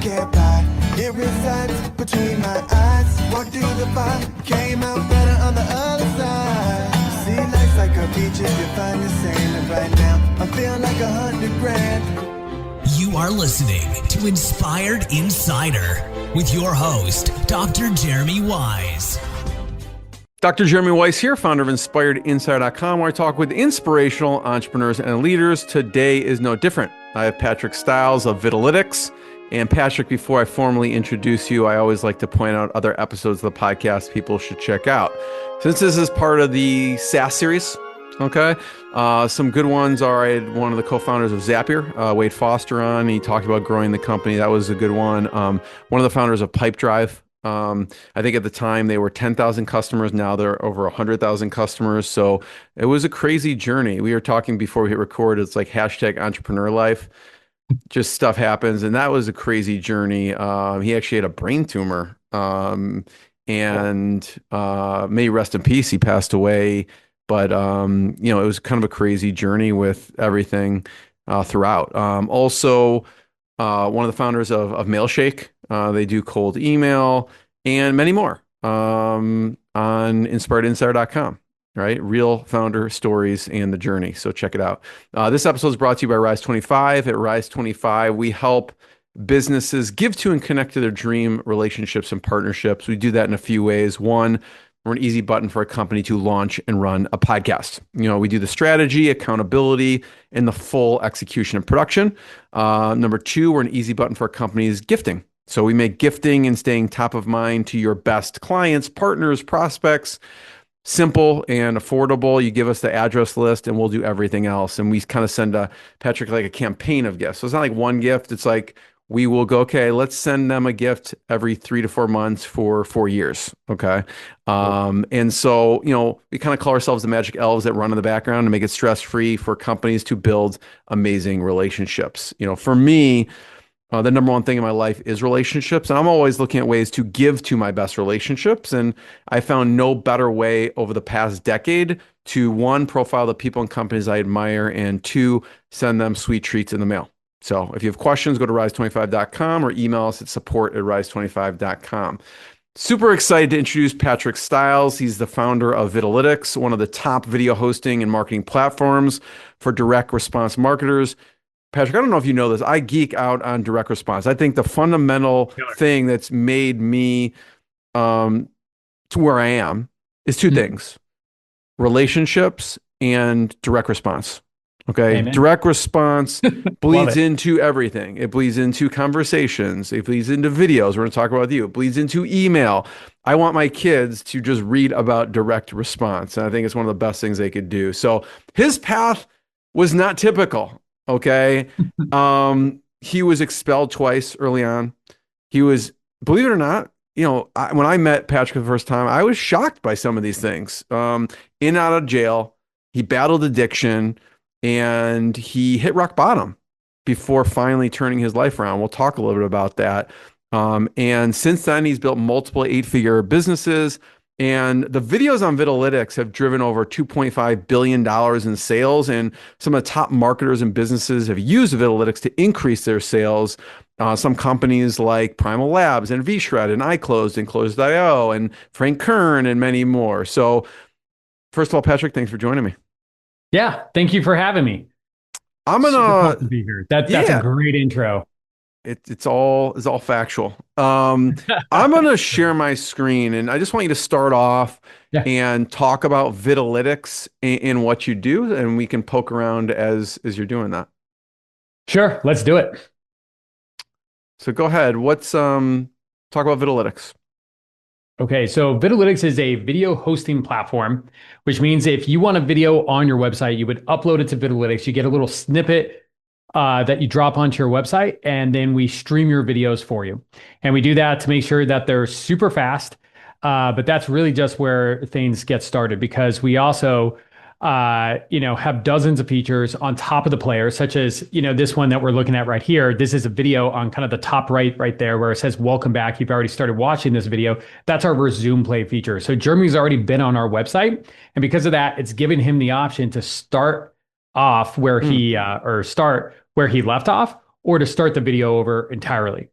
can't buy. It resides between my eyes. Walked through the fire, came out better on the other side. See, life's like a beach if you find the sand. And right now, I feel like 100 grand. You are listening to Inspired Insider with your host, Dr. Jeremy Wise. Dr. Jeremy Weiss here, founder of InspiredInsider.com, where I talk with inspirational entrepreneurs and leaders. Today is no different. I have Patrick Stiles of Vidalytics. And Patrick, before I formally introduce you, I always like to point out other episodes of the podcast people should check out. Since this is part of the SaaS series, okay, some good ones are, I had one of the co-founders of Zapier, Wade Foster, on. He talked about growing the company. That was a good one. One of the founders of Pipedrive. I think at the time they were 10,000 customers. Now they're over 100,000 customers. So it was a crazy journey. We were talking before we hit record. It's like hashtag entrepreneur life. Just stuff happens. And that was a crazy journey. He actually had a brain tumor, and may he rest in peace. He passed away. But, it was kind of a crazy journey with everything throughout. Also, one of the founders of Mailshake. They do cold email and many more on InspiredInsider.com, right? Real founder stories and the journey. So check it out. This episode is brought to you by Rise25. At Rise25, we help businesses give to and connect to their dream relationships and partnerships. We do that in a few ways. One, we're an easy button for a company to launch and run a podcast. We do the strategy, accountability, and the full execution and production. Number two, we're an easy button for companies gifting. So we make gifting and staying top of mind to your best clients, partners, prospects, simple and affordable. You give us the address list and we'll do everything else. And we kind of send Patrick like a campaign of gifts. So it's not like one gift. It's like we will go, okay, let's send them a gift every 3 to 4 months for 4 years. Okay. And so, we kind of call ourselves the magic elves that run in the background to make it stress-free for companies to build amazing relationships. For me, the number one thing in my life is relationships. And I'm always looking at ways to give to my best relationships. And I found no better way over the past decade to, one, profile the people and companies I admire, and two, send them sweet treats in the mail. So if you have questions, go to rise25.com or email us at support@rise25.com. Super excited to introduce Patrick Stiles. He's the founder of Vidalytics, one of the top video hosting and marketing platforms for direct response marketers. Patrick, I don't know if you know this. I geek out on direct response. I think the fundamental thing that's made me to where I am is two things: relationships and direct response. Okay. Amen. Direct response bleeds into everything. It bleeds into conversations. It bleeds into videos. We're going to talk about you. It bleeds into email. I want my kids to just read about direct response. And I think it's one of the best things they could do. So his path was not typical. Okay. He was expelled twice early on. He was, believe it or not, when I met Patrick the first time, I was shocked by some of these things. In and out of jail, he battled addiction, and he hit rock bottom before finally turning his life around. We'll talk a little bit about that. And since then, he's built multiple 8-figure businesses. And the videos on Vidalytics have driven over $2.5 billion in sales. And some of the top marketers and businesses have used Vidalytics to increase their sales. Some companies like Primal Labs and VShred and iClosed and Closed.io and Frank Kern and many more. So first of all, Patrick, thanks for joining me. Yeah, thank you for having me. I'm Super pumped to be here. That's a great intro. It's all factual. I'm gonna share my screen, and I just want you to start off and talk about Vidalytics and what you do, and we can poke around as you're doing that. Sure, let's do it. So go ahead. Talk about Vidalytics. Okay, so Vidalytics is a video hosting platform, which means if you want a video on your website, you would upload it to Vidalytics. You get a little snippet that you drop onto your website, and then we stream your videos for you. And we do that to make sure that they're super fast. But that's really just where things get started, because we also have dozens of features on top of the player, such as, this one that we're looking at right here. This is a video on kind of the top right there where it says, welcome back. You've already started watching this video. That's our resume play feature. So Jeremy's already been on our website. And because of that, it's given him the option to start off where he left off, or to start the video over entirely.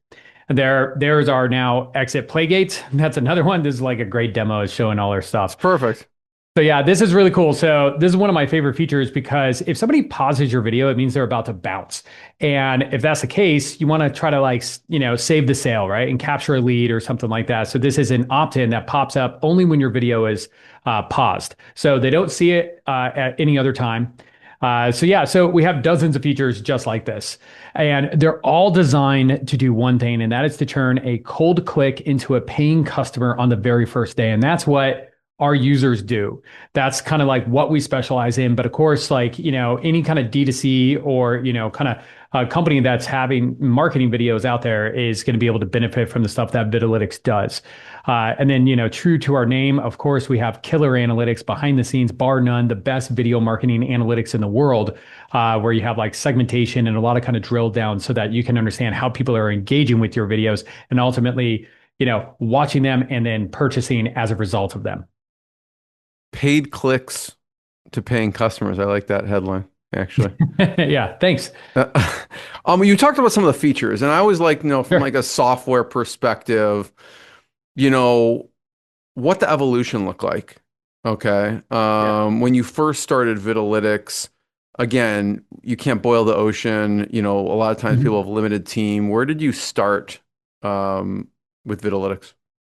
There's our now exit playgate. That's another one. This is like a great demo, is showing all our stuff. Perfect. So yeah, this is really cool. So this is one of my favorite features because if somebody pauses your video, it means they're about to bounce. And if that's the case, you want to try to save the sale, right? And capture a lead or something like that. So this is an opt-in that pops up only when your video is paused. So they don't see it at any other time. So we have dozens of features just like this. And they're all designed to do one thing, and that is to turn a cold click into a paying customer on the very first day. And that's what our users do. That's kind of like what we specialize in. But of course, any kind of D2C or, kind of a company that's having marketing videos out there is going to be able to benefit from the stuff that Vidalytics does. And then, true to our name, of course, we have killer analytics behind the scenes, bar none, the best video marketing analytics in the world, where you have like segmentation and a lot of kind of drill down so that you can understand how people are engaging with your videos and ultimately, watching them and then purchasing as a result of them. Paid clicks to paying customers. I like that headline, actually. Yeah, thanks. You talked about some of the features, and I always like, from like a software perspective, what the evolution looked like. Okay. When you first started Vidalytics, again, you can't boil the ocean. A lot of times people have limited team. Where did you start with Vidalytics?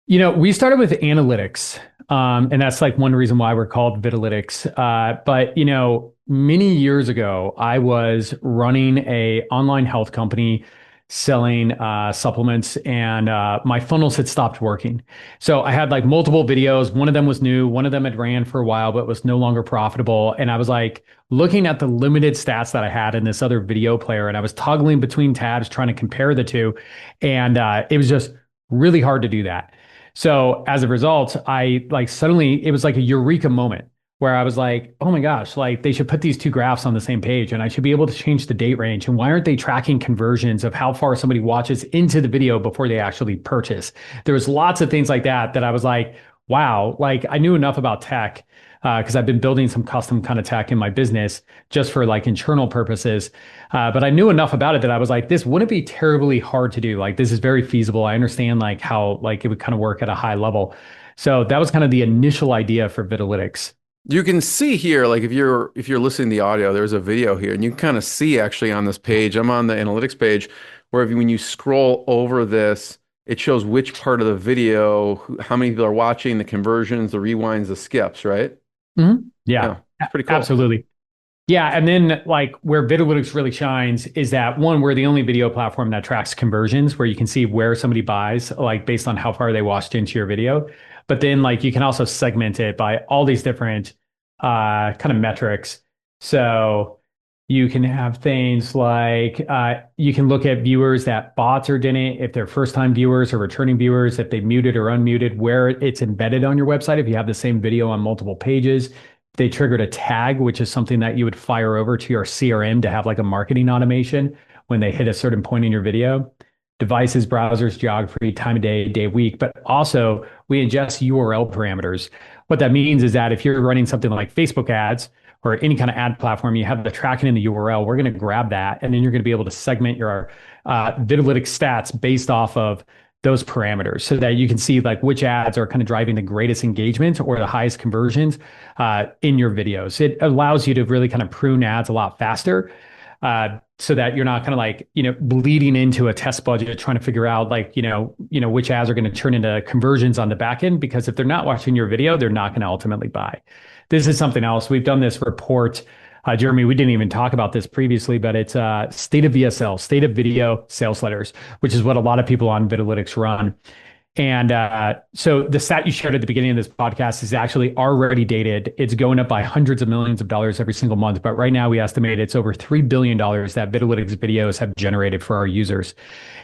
We started with analytics, and that's like one reason why we're called Vidalytics. But many years ago, I was running a online health company selling supplements, and my funnels had stopped working. So I had like multiple videos. One of them was new. One of them had ran for a while, but was no longer profitable. And I was like looking at the limited stats that I had in this other video player, and I was toggling between tabs trying to compare the two, and it was just really hard to do that. So as a result, suddenly it was like a eureka moment where I was like, oh my gosh, like they should put these two graphs on the same page and I should be able to change the date range. And why aren't they tracking conversions of how far somebody watches into the video before they actually purchase? There was lots of things like that I was like, wow, like I knew enough about tech because I've been building some custom kind of tech in my business just for like internal purposes. But I knew enough about it that I was like, this wouldn't be terribly hard to do. Like, this is very feasible. I understand like how like it would kind of work at a high level. So that was kind of the initial idea for Vidalytics. You can see here, like if you're listening to the audio, there's a video here, and you can kind of see actually on this page. I'm on the analytics page, where when you scroll over this, it shows which part of the video, how many people are watching, the conversions, the rewinds, the skips, right? Mm-hmm. Yeah, it's pretty cool. Absolutely. Yeah. And then like where Vidalytics really shines is that one, we're the only video platform that tracks conversions where you can see where somebody buys, like based on how far they watched into your video. But then like you can also segment it by all these different kind of metrics. So you can have things like you can look at viewers that bots or didn't, if they're first-time viewers or returning viewers, if they muted or unmuted, where it's embedded on your website, if you have the same video on multiple pages. They triggered a tag, which is something that you would fire over to your CRM to have like a marketing automation when they hit a certain point in your video. Devices, browsers, geography, time of day, day of week, but also we ingest URL parameters. What that means is that if you're running something like Facebook ads or any kind of ad platform, you have the tracking in the URL, we're going to grab that, and then you're going to be able to segment your Vidalytics stats based off of those parameters so that you can see like which ads are kind of driving the greatest engagement or the highest conversions in your videos. It allows you to really kind of prune ads a lot faster so that you're not kind of like, bleeding into a test budget trying to figure out like, which ads are going to turn into conversions on the back end, because if they're not watching your video, they're not going to ultimately buy. This is something else. We've done this report. Jeremy, we didn't even talk about this previously, but it's State of VSL, State of Video Sales Letters, which is what a lot of people on Vidalytics run. And so the stat you shared at the beginning of this podcast is actually already dated. It's going up by hundreds of millions of dollars every single month. But right now we estimate it's over $3 billion that Vidalytics videos have generated for our users.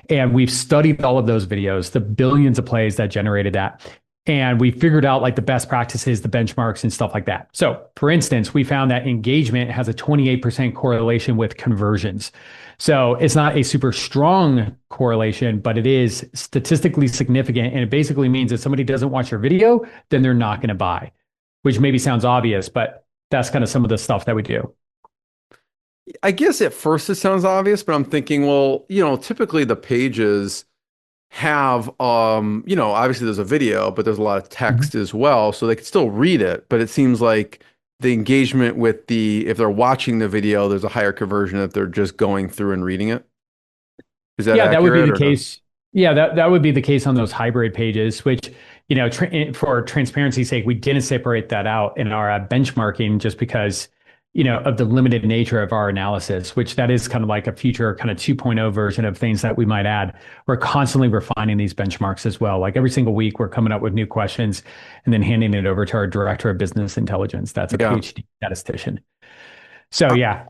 And we've studied all of those videos, the billions of plays that generated that. And we figured out like the best practices, the benchmarks and stuff like that. So for instance, we found that engagement has a 28% correlation with conversions. So it's not a super strong correlation, but it is statistically significant. And it basically means if somebody doesn't watch your video, then they're not going to buy, which maybe sounds obvious, but that's kind of some of the stuff that we do. I guess at first it sounds obvious, but I'm thinking, well, typically the pages have, obviously there's a video, but there's a lot of Mhm. text as well, so they can still read it. But it seems like the engagement with if they're watching the video, there's a higher conversion if they're just going through and reading it. Is that Yeah, that would be accurate the or no? case. Yeah, that would be the case on those hybrid pages, which, for transparency's sake, we didn't separate that out in our benchmarking just because, of the limited nature of our analysis, which that is kind of like a future kind of 2.0 version of things that we might add. We're constantly refining these benchmarks as well. Like every single week, we're coming up with new questions and then handing it over to our director of business intelligence. That's a Yeah. PhD statistician. So yeah,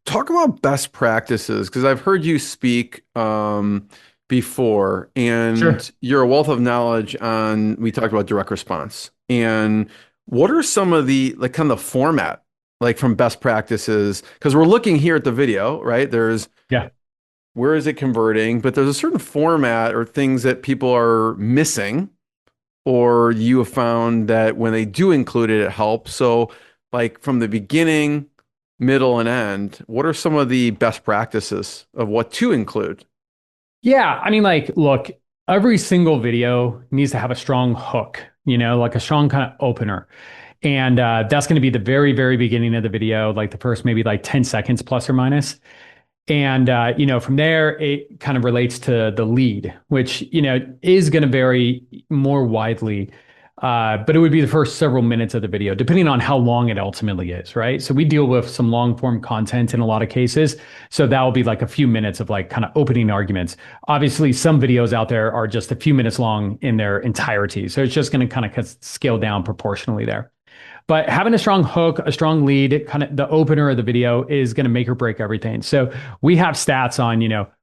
Talk about best practices because I've heard you speak before, sure. and you're a wealth of knowledge on. We talked about direct response, and what are some of the like kind of the format like from best practices? Because we're looking here at the video, right? There's Yeah. where is it converting, but there's a certain format or things that people are missing, or you have found that when they do include it, it helps. So, like from the beginning, middle, and end, what are some of the best practices of what to include? Yeah, I mean, like, look, every single video needs to have a strong hook, like a strong kind of opener. And that's going to be the very, very beginning of the video, like the first maybe like 10 seconds plus or minus. And from there, it kind of relates to the lead, which is going to vary more widely. But it would be the first several minutes of the video, depending on how long it ultimately is, right? So we deal with some long form content in a lot of cases. So that will be like a few minutes of like kind of opening arguments. Obviously, some videos out there are just a few minutes long in their entirety. So it's just going to kind of scale down proportionally there. But having a strong hook, a strong lead, kind of the opener of the video is going to make or break everything. So we have stats on,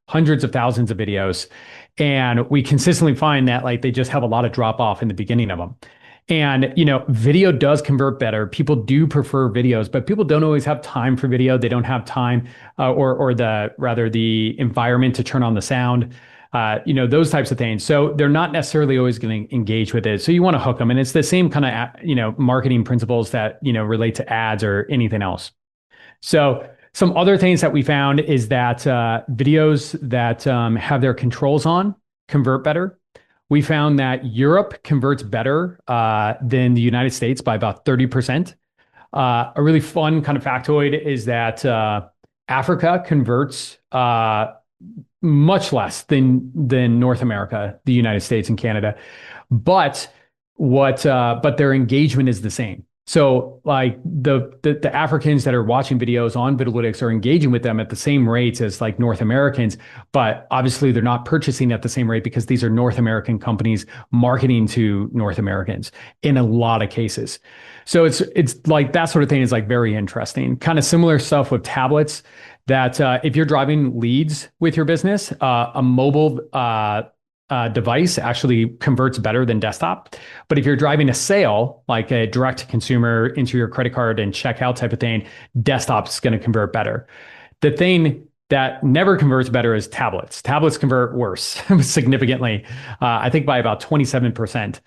hundreds of thousands of videos, and we consistently find that like they just have a lot of drop off in the beginning of them. And video does convert better. People do prefer videos, but people don't always have time for video. They don't have time, or the rather the environment to turn on the sound, those types of things. So they're not necessarily always going to engage with it. So you want to hook them, and it's the same kind of marketing principles that relate to ads or anything else. So some other things that we found is that videos that have their controls on convert better. We found that Europe converts better than the United States by about 30%. A really fun kind of factoid is that Africa converts much less than North America, the United States, and Canada. But but their engagement is the same. So like the Africans that are watching videos on Vidalytics are engaging with them at the same rates as like North Americans, but obviously they're not purchasing at the same rate because these are North American companies marketing to North Americans in a lot of cases. So it's like that sort of thing is like very interesting. Kind of similar stuff with tablets that if you're driving leads with your business, a mobile device actually converts better than desktop. But if you're driving a sale, like a direct to consumer into your credit card and checkout type of thing, desktop's going to convert better. The thing that never converts better is tablets. Tablets convert worse significantly, I think by about 27%.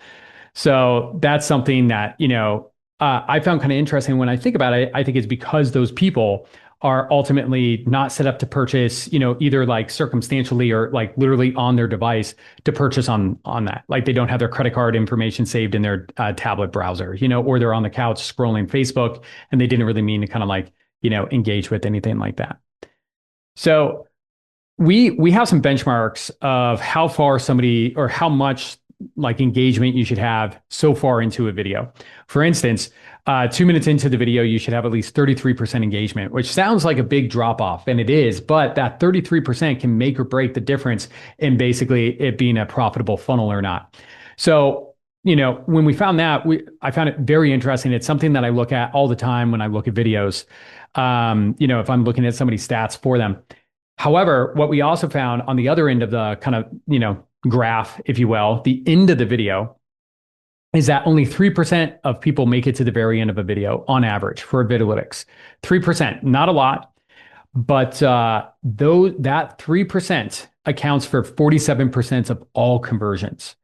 So that's something that, I found kind of interesting when I think about it. I think it's because those people are ultimately not set up to purchase, either like circumstantially or like literally on their device to purchase on that. Like they don't have their credit card information saved in their tablet browser, or they're on the couch scrolling Facebook and they didn't really mean to kind of like, engage with anything like that. So we have some benchmarks of how far somebody or how much like engagement you should have so far into a video. For instance, 2 minutes into the video, you should have at least 33% engagement, which sounds like a big drop off, and it is, but that 33% can make or break the difference in basically it being a profitable funnel or not. So, when we found that, I found it very interesting. It's something that I look at all the time when I look at videos, if I'm looking at somebody's stats for them. However, what we also found on the other end of the kind of, graph, if you will, the end of the video is that only 3% of people make it to the very end of a video on average for Vidalytics. 3%, not a lot, but though that 3% accounts for 47% of all conversions.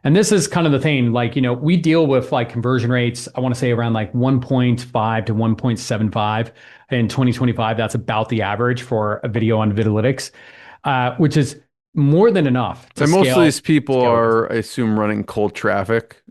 And this is kind of the thing, like, we deal with like conversion rates, I want to say around like 1.5 to 1.75 in 2025. That's about the average for a video on Vidalytics, which is more than enough to And most of these people scale. are, I assume, running cold traffic.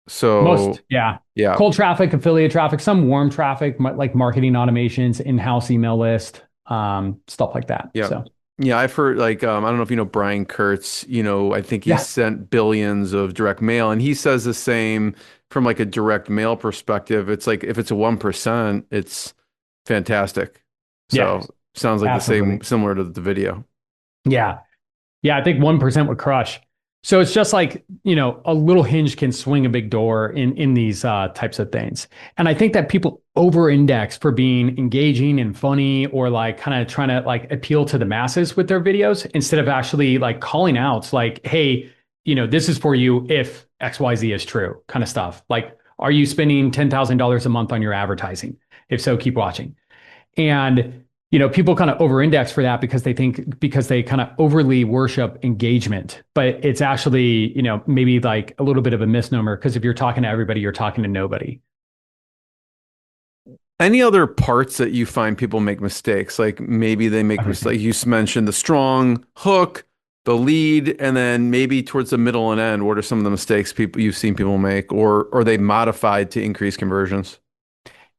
So Most, yeah. yeah, Cold traffic, affiliate traffic, some warm traffic, like marketing automations, in-house email list, stuff like that. yeah. So Yeah, I've heard like I don't know if you know Brian Kurtz, I think he yeah, sent billions of direct mail and he says the same from like a direct mail perspective. It's like if it's a 1%, it's fantastic. yeah, So sounds like the same absolutely. similar to the video. Yeah. Yeah, I think 1% would crush. So it's just like, a little hinge can swing a big door in these types of things. And I think that people over-index for being engaging and funny or like kind of trying to like appeal to the masses with their videos instead of actually like calling out like, hey, this is for you if XYZ is true kind of stuff. Like, are you spending $10,000 a month on your advertising? If so, keep watching. And people kind of over-index for that because they kind of overly worship engagement, but it's actually, maybe like a little bit of a misnomer because if you're talking to everybody, you're talking to nobody. Any other parts that you find people make mistakes? Like maybe they make Everything. mistakes. You mentioned the strong hook, the lead, and then maybe towards the middle and end. What are some of the mistakes you've seen people make, or are they modified to increase conversions?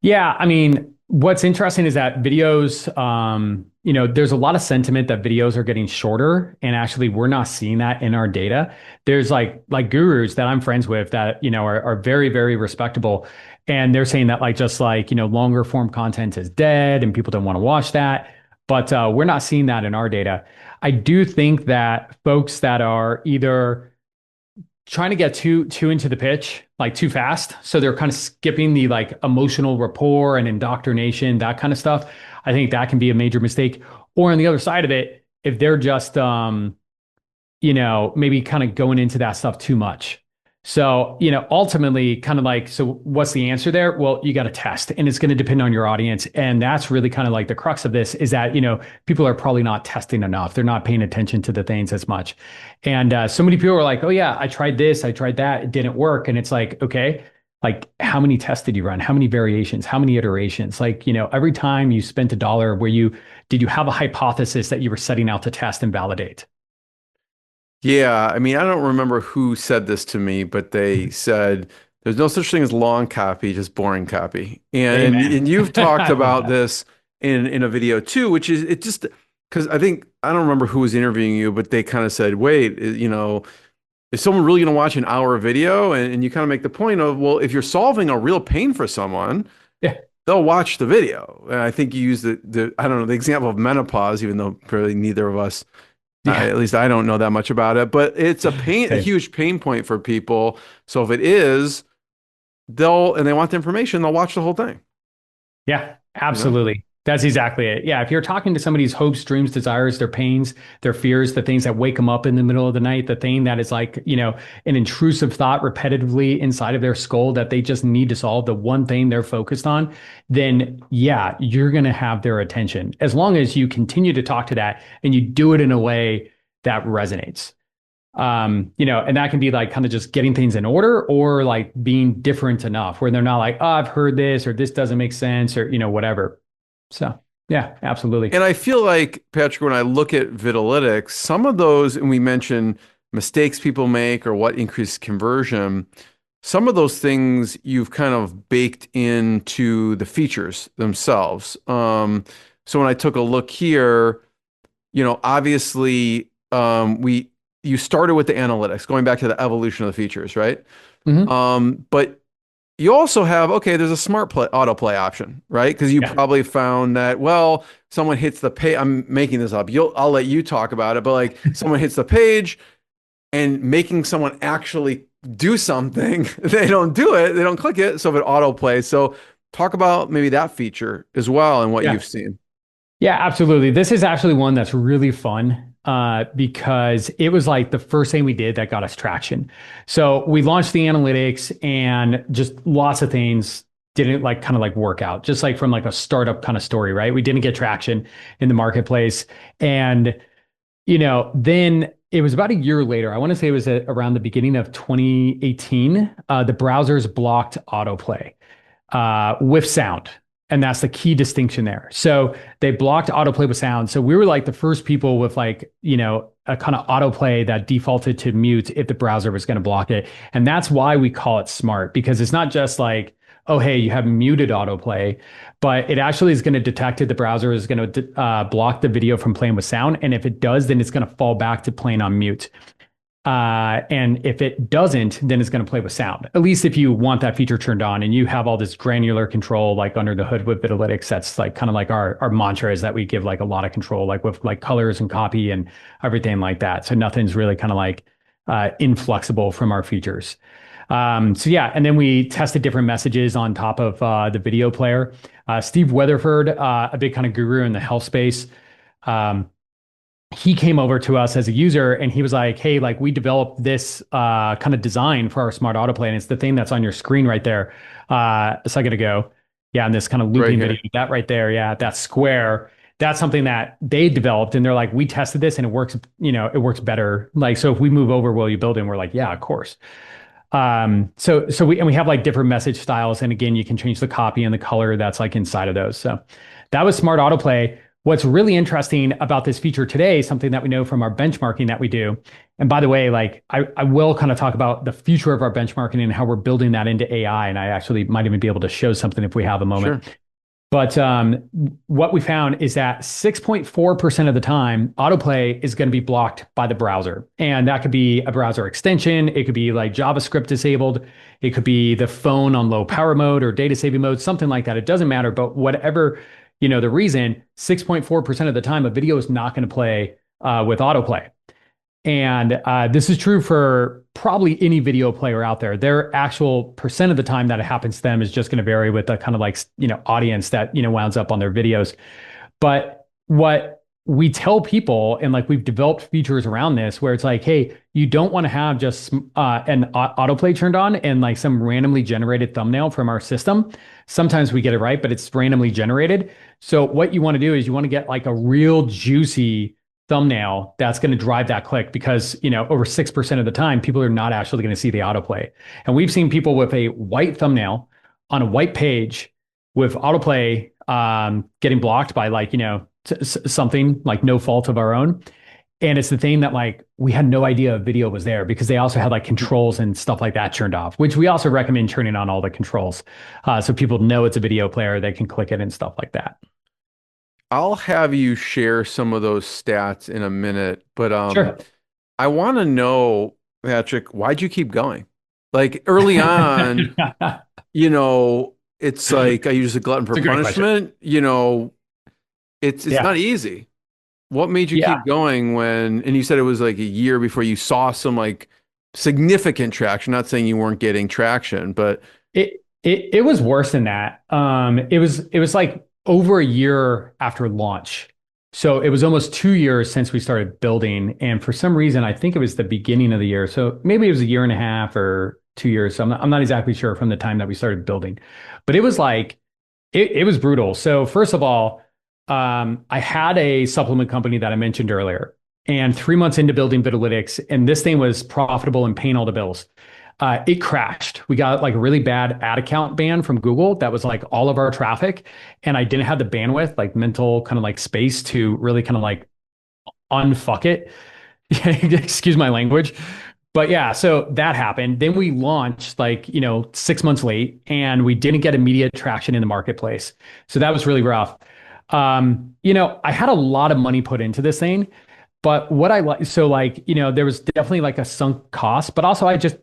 Yeah, I mean, what's interesting is that videos, there's a lot of sentiment that videos are getting shorter, and actually, we're not seeing that in our data. There's like gurus that I'm friends with that are very very respectable, and they're saying that like just like longer form content is dead, and people don't want to watch that. But we're not seeing that in our data. I do think that folks that are either trying to get too into the pitch like too fast, so they're kind of skipping the like emotional rapport and indoctrination, that kind of stuff. I think that can be a major mistake. Or on the other side of it, if they're just maybe kind of going into that stuff too much. So, ultimately, kind of like, so what's the answer there? Well, you got to test, and it's going to depend on your audience. And that's really kind of like the crux of this is that, people are probably not testing enough. They're not paying attention to the things as much. And so many people are like, oh, yeah, I tried this, I tried that, it didn't work. And it's like, okay, like how many tests did you run? How many variations? How many iterations? Like, every time you spent $1, did you have a hypothesis that you were setting out to test and validate? Yeah, I mean, I don't remember who said this to me, but they said there's no such thing as long copy, just boring copy. And Amen. you've talked I love about that. this in a video too, which is it just because I don't remember who was interviewing you, but they kind of said, wait, is someone really going to watch an hour video? And you kind of make the point of, well, if you're solving a real pain for someone, Yeah. they'll watch the video. And I think you use the I don't know, the example of menopause, even though probably neither of us Yeah. at least I don't know that much about it, but it's a Same. huge pain point for people. So if it is, and they want the information, they'll watch the whole thing, Yeah, you know? absolutely. That's exactly it. Yeah, if you're talking to somebody's hopes, dreams, desires, their pains, their fears, the things that wake them up in the middle of the night, the thing that is like, an intrusive thought repetitively inside of their skull that they just need to solve, the one thing they're focused on, then yeah, you're going to have their attention as long as you continue to talk to that and you do it in a way that resonates. And that can be like kind of just getting things in order or like being different enough where they're not like, oh, I've heard this or this doesn't make sense or, whatever. So yeah, absolutely. And I feel like, Patrick, when I look at Vidalytics, some of those, and we mentioned mistakes people make or what increases conversion, some of those things you've kind of baked into the features themselves. So when I took a look here, obviously, you started with the analytics, going back to the evolution of the features, right? Hmm. But you also have, okay, there's a smart autoplay option, right? Because you Yeah. probably found that, well, someone hits the page. I'm making this up. I'll let you talk about it, but like someone hits the page and making someone actually do something, they don't do it, they don't click it, so it autoplays. So talk about maybe that feature as well and what Yeah. you've seen. Yeah, absolutely. This is actually one that's really fun because it was like the first thing we did that got us traction. So we launched the analytics and just lots of things didn't like kind of like work out, just like from like a startup kind of story, right? We didn't get traction in the marketplace. And, then it was about a year later. I want to say it was around the beginning of 2018. The browsers blocked autoplay with sound. And that's the key distinction there. So they blocked autoplay with sound. So we were like the first people with like, a kind of autoplay that defaulted to mute if the browser was going to block it. And that's why we call it smart, because it's not just like, oh, hey, you have muted autoplay, but it actually is going to detect it. The browser is going to block the video from playing with sound. And if it does, then it's going to fall back to playing on mute. And if it doesn't, then it's going to play with sound. At least if you want that feature turned on and you have all this granular control, like under the hood with Vidalytics, that's like kind of like our mantra is that we give like a lot of control, like with like colors and copy and everything like that. So nothing's really kind of like inflexible from our features. So yeah, and then we tested different messages on top of the video player. Steve Weatherford, a big kind of guru in the health space, he came over to us as a user and he was like, hey, like we developed this kind of design for our smart autoplay. And it's the thing that's on your screen right there a second ago. Yeah, and this kind of looping video, that right there. Yeah, that square. That's something that they developed. And they're like, we tested this and it works, it works better. Like, so if we move over, will you build it? And we're like, yeah, of course. So we have like different message styles. And again, you can change the copy and the color that's like inside of those. So that was smart autoplay. What's really interesting about this feature today, something that we know from our benchmarking that we do. And by the way, like I will kind of talk about the future of our benchmarking and how we're building that into AI. And I actually might even be able to show something if we have a moment. Sure. But what we found is that 6.4% of the time, autoplay is going to be blocked by the browser. And that could be a browser extension. It could be like JavaScript disabled. It could be the phone on low power mode or data saving mode, something like that. It doesn't matter. But whatever, the reason, 6.4% of the time, a video is not going to play with autoplay. And this is true for probably any video player out there. Their actual percent of the time that it happens to them is just going to vary with the kind of like, audience that, wounds up on their videos. But what we tell people, and like we've developed features around this where it's like, hey, you don't want to have just an autoplay turned on and like some randomly generated thumbnail from our system. Sometimes we get it right, but it's randomly generated. So what you want to do is you want to get like a real juicy thumbnail that's going to drive that click, because over 6% of the time people are not actually going to see the autoplay. And we've seen people with a white thumbnail on a white page with autoplay getting blocked by like something like no fault of our own. And it's the thing that like we had no idea video was there, because they also had like controls and stuff like that turned off, which we also recommend turning on all the controls so people know it's a video player, they can click it and stuff like that. I'll have you share some of those stats in a minute, but sure. I want to know, Patrick, why'd you keep going? Like early on, it's like I use a glutton for punishment. It's not easy. What made you keep going and you said it was like a year before you saw some like significant traction? Not saying you weren't getting traction, but it was worse than that. It was like over a year after launch. So it was almost 2 years since we started building. And for some reason, I think it was the beginning of the year. So maybe it was a year and a half or 2 years. So I'm not exactly sure from the time that we started building, but it was like, it was brutal. So first of all, I had a supplement company that I mentioned earlier, and 3 months into building Vidalytics, and this thing was profitable and paying all the bills. It crashed. We got like a really bad ad account ban from Google. That was like all of our traffic. And I didn't have the bandwidth, like mental kind of like space to really kind of like unfuck it. Excuse my language. But yeah, so that happened. Then we launched like, 6 months late, and we didn't get immediate traction in the marketplace. So that was really rough. I had a lot of money put into this thing, but what I like, so like, there was definitely like a sunk cost, but also I just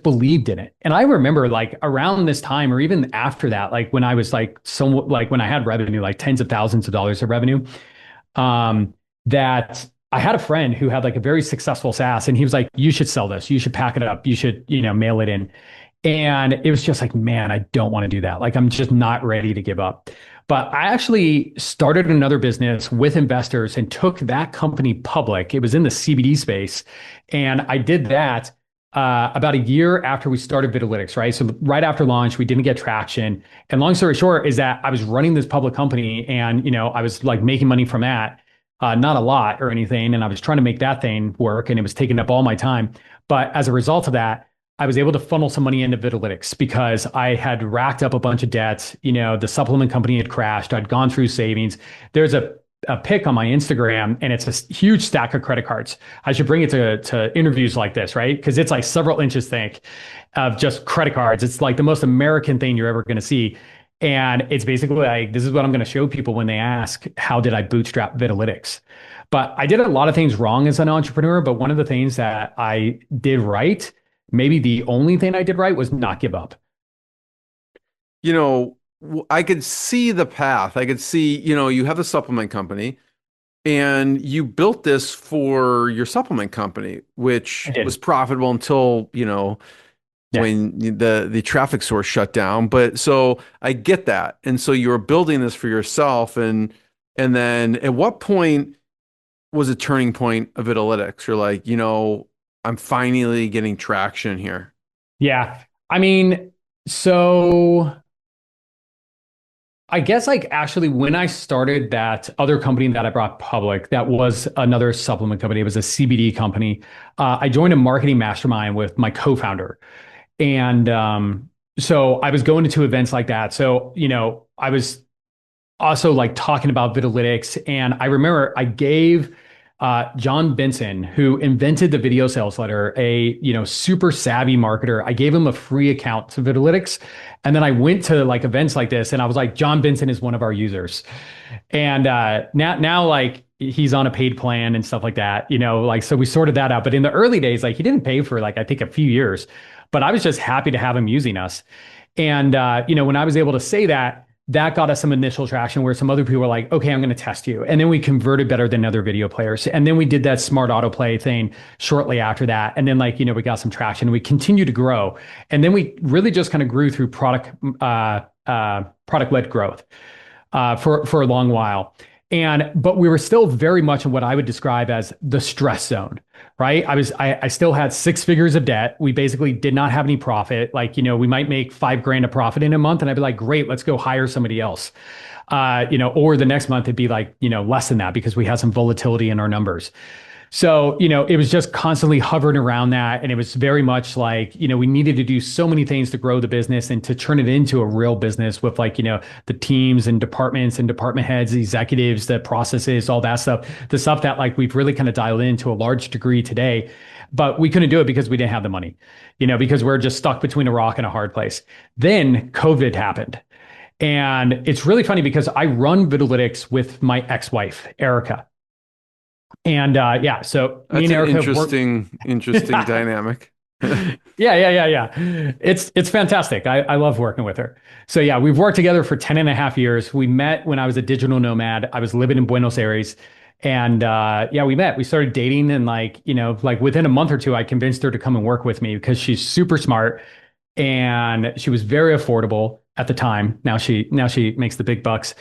believed in it. And I remember like around this time, or even after that, like when I was like, when I had revenue, like tens of thousands of dollars of revenue, that I had a friend who had like a very successful SaaS, and he was like, you should sell this. You should pack it up. You should, mail it in. And it was just like, man, I don't want to do that. Like, I'm just not ready to give up. But I actually started another business with investors and took that company public. It was in the CBD space. And I did that about a year after we started Vidalytics, right? So right after launch, we didn't get traction. And long story short is that I was running this public company, and, I was like making money from that, not a lot or anything. And I was trying to make that thing work, and it was taking up all my time. But as a result of that, I was able to funnel some money into Vidalytics because I had racked up a bunch of debts. The supplement company had crashed. I'd gone through savings. There's a pic on my Instagram, and it's a huge stack of credit cards. I should bring it to interviews like this, right? Because it's like several inches thick of just credit cards. It's like the most American thing you're ever going to see. And it's basically like, this is what I'm going to show people when they ask, how did I bootstrap Vidalytics? But I did a lot of things wrong as an entrepreneur. But one of the things that I did right, maybe the only thing I did right, was not give up. I could see the path. I could see, you have the supplement company and you built this for your supplement company, which was profitable until, when the traffic source shut down. But so I get that. And so you were building this for yourself. And then at what point was a turning point of Vidalytics? You're like, I'm finally getting traction here. Yeah. I mean, so I guess like actually when I started that other company that I brought public, that was another supplement company. It was a CBD company. I joined a marketing mastermind with my co-founder. And so I was going to events like that. So, I was also like talking about Vidalytics. And I remember I gave John Benson, who invented the video sales letter, a super savvy marketer. I gave him a free account to Vidalytics, and then I went to like events like this, and I was like, John Benson is one of our users, and now like he's on a paid plan and stuff like that. So we sorted that out. But in the early days, like he didn't pay for like I think a few years, but I was just happy to have him using us, and when I was able to say that. That got us some initial traction where some other people were like, okay, I'm going to test you. And then we converted better than other video players. And then we did that smart autoplay thing shortly after that. And then we got some traction and we continued to grow. And then we really just kind of grew through product-led growth for a long while. But we were still very much in what I would describe as the stress zone, right? I still had 6 figures of debt. We basically did not have any profit. We might make $5,000 of profit in a month. And I'd be like, great, let's go hire somebody else. Or the next month it'd be like, less than that because we had some volatility in our numbers. So, it was just constantly hovering around that. And it was very much like, we needed to do so many things to grow the business and to turn it into a real business with the teams and departments and department heads, the executives, the processes, all that stuff, the stuff that we've really kind of dialed in to a large degree today. But we couldn't do it because we didn't have the money, because we're just stuck between a rock and a hard place. Then COVID happened. And it's really funny because I run Vidalytics with my ex-wife, Erica. And so that's an interesting dynamic. Yeah. It's fantastic. I love working with her. So yeah, we've worked together for 10 and a half years. We met when I was a digital nomad. I was living in Buenos Aires. And we met. We started dating, and within a month or two, I convinced her to come and work with me because she's super smart and she was very affordable at the time. Now she makes the big bucks.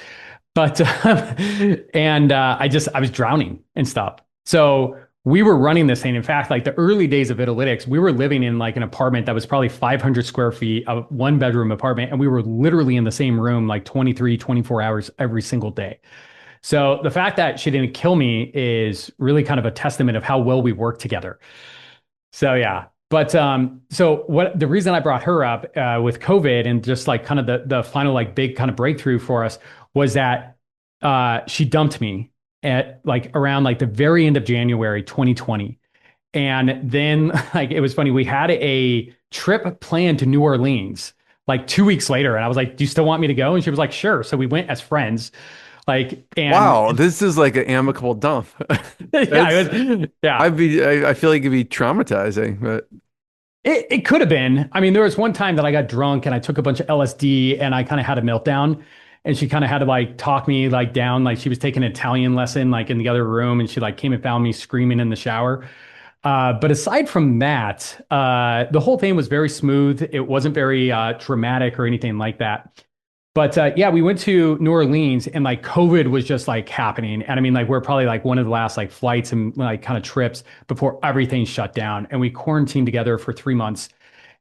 But I was drowning and stuff. So we were running this thing. In fact, the early days of Vidalytics, we were living in an apartment that was probably 500 square feet, a 1-bedroom apartment. And we were literally in the same room 23, 24 hours every single day. So the fact that she didn't kill me is really kind of a testament of how well we work together. So yeah. But so the reason I brought her up with COVID and just kind of the final big kind of breakthrough for us was that she dumped me at around the very end of January 2020. And then it was funny, we had a trip planned to New Orleans 2 weeks later. And I was like, do you still want me to go? And she was like, sure. So we went as friends. Wow, this is an amicable dump. Yeah. I feel like it'd be traumatizing, but it could have been. I mean, there was one time that I got drunk and I took a bunch of LSD and I kind of had a meltdown. And she kind of had to talk me down, she was taking an Italian lesson in the other room, and she came and found me screaming in the shower. But aside from that, the whole thing was very smooth. It wasn't very dramatic or anything like that. But we went to New Orleans and COVID was just happening. And I mean, we're probably one of the last flights and kind of trips before everything shut down. And we quarantined together for 3 months,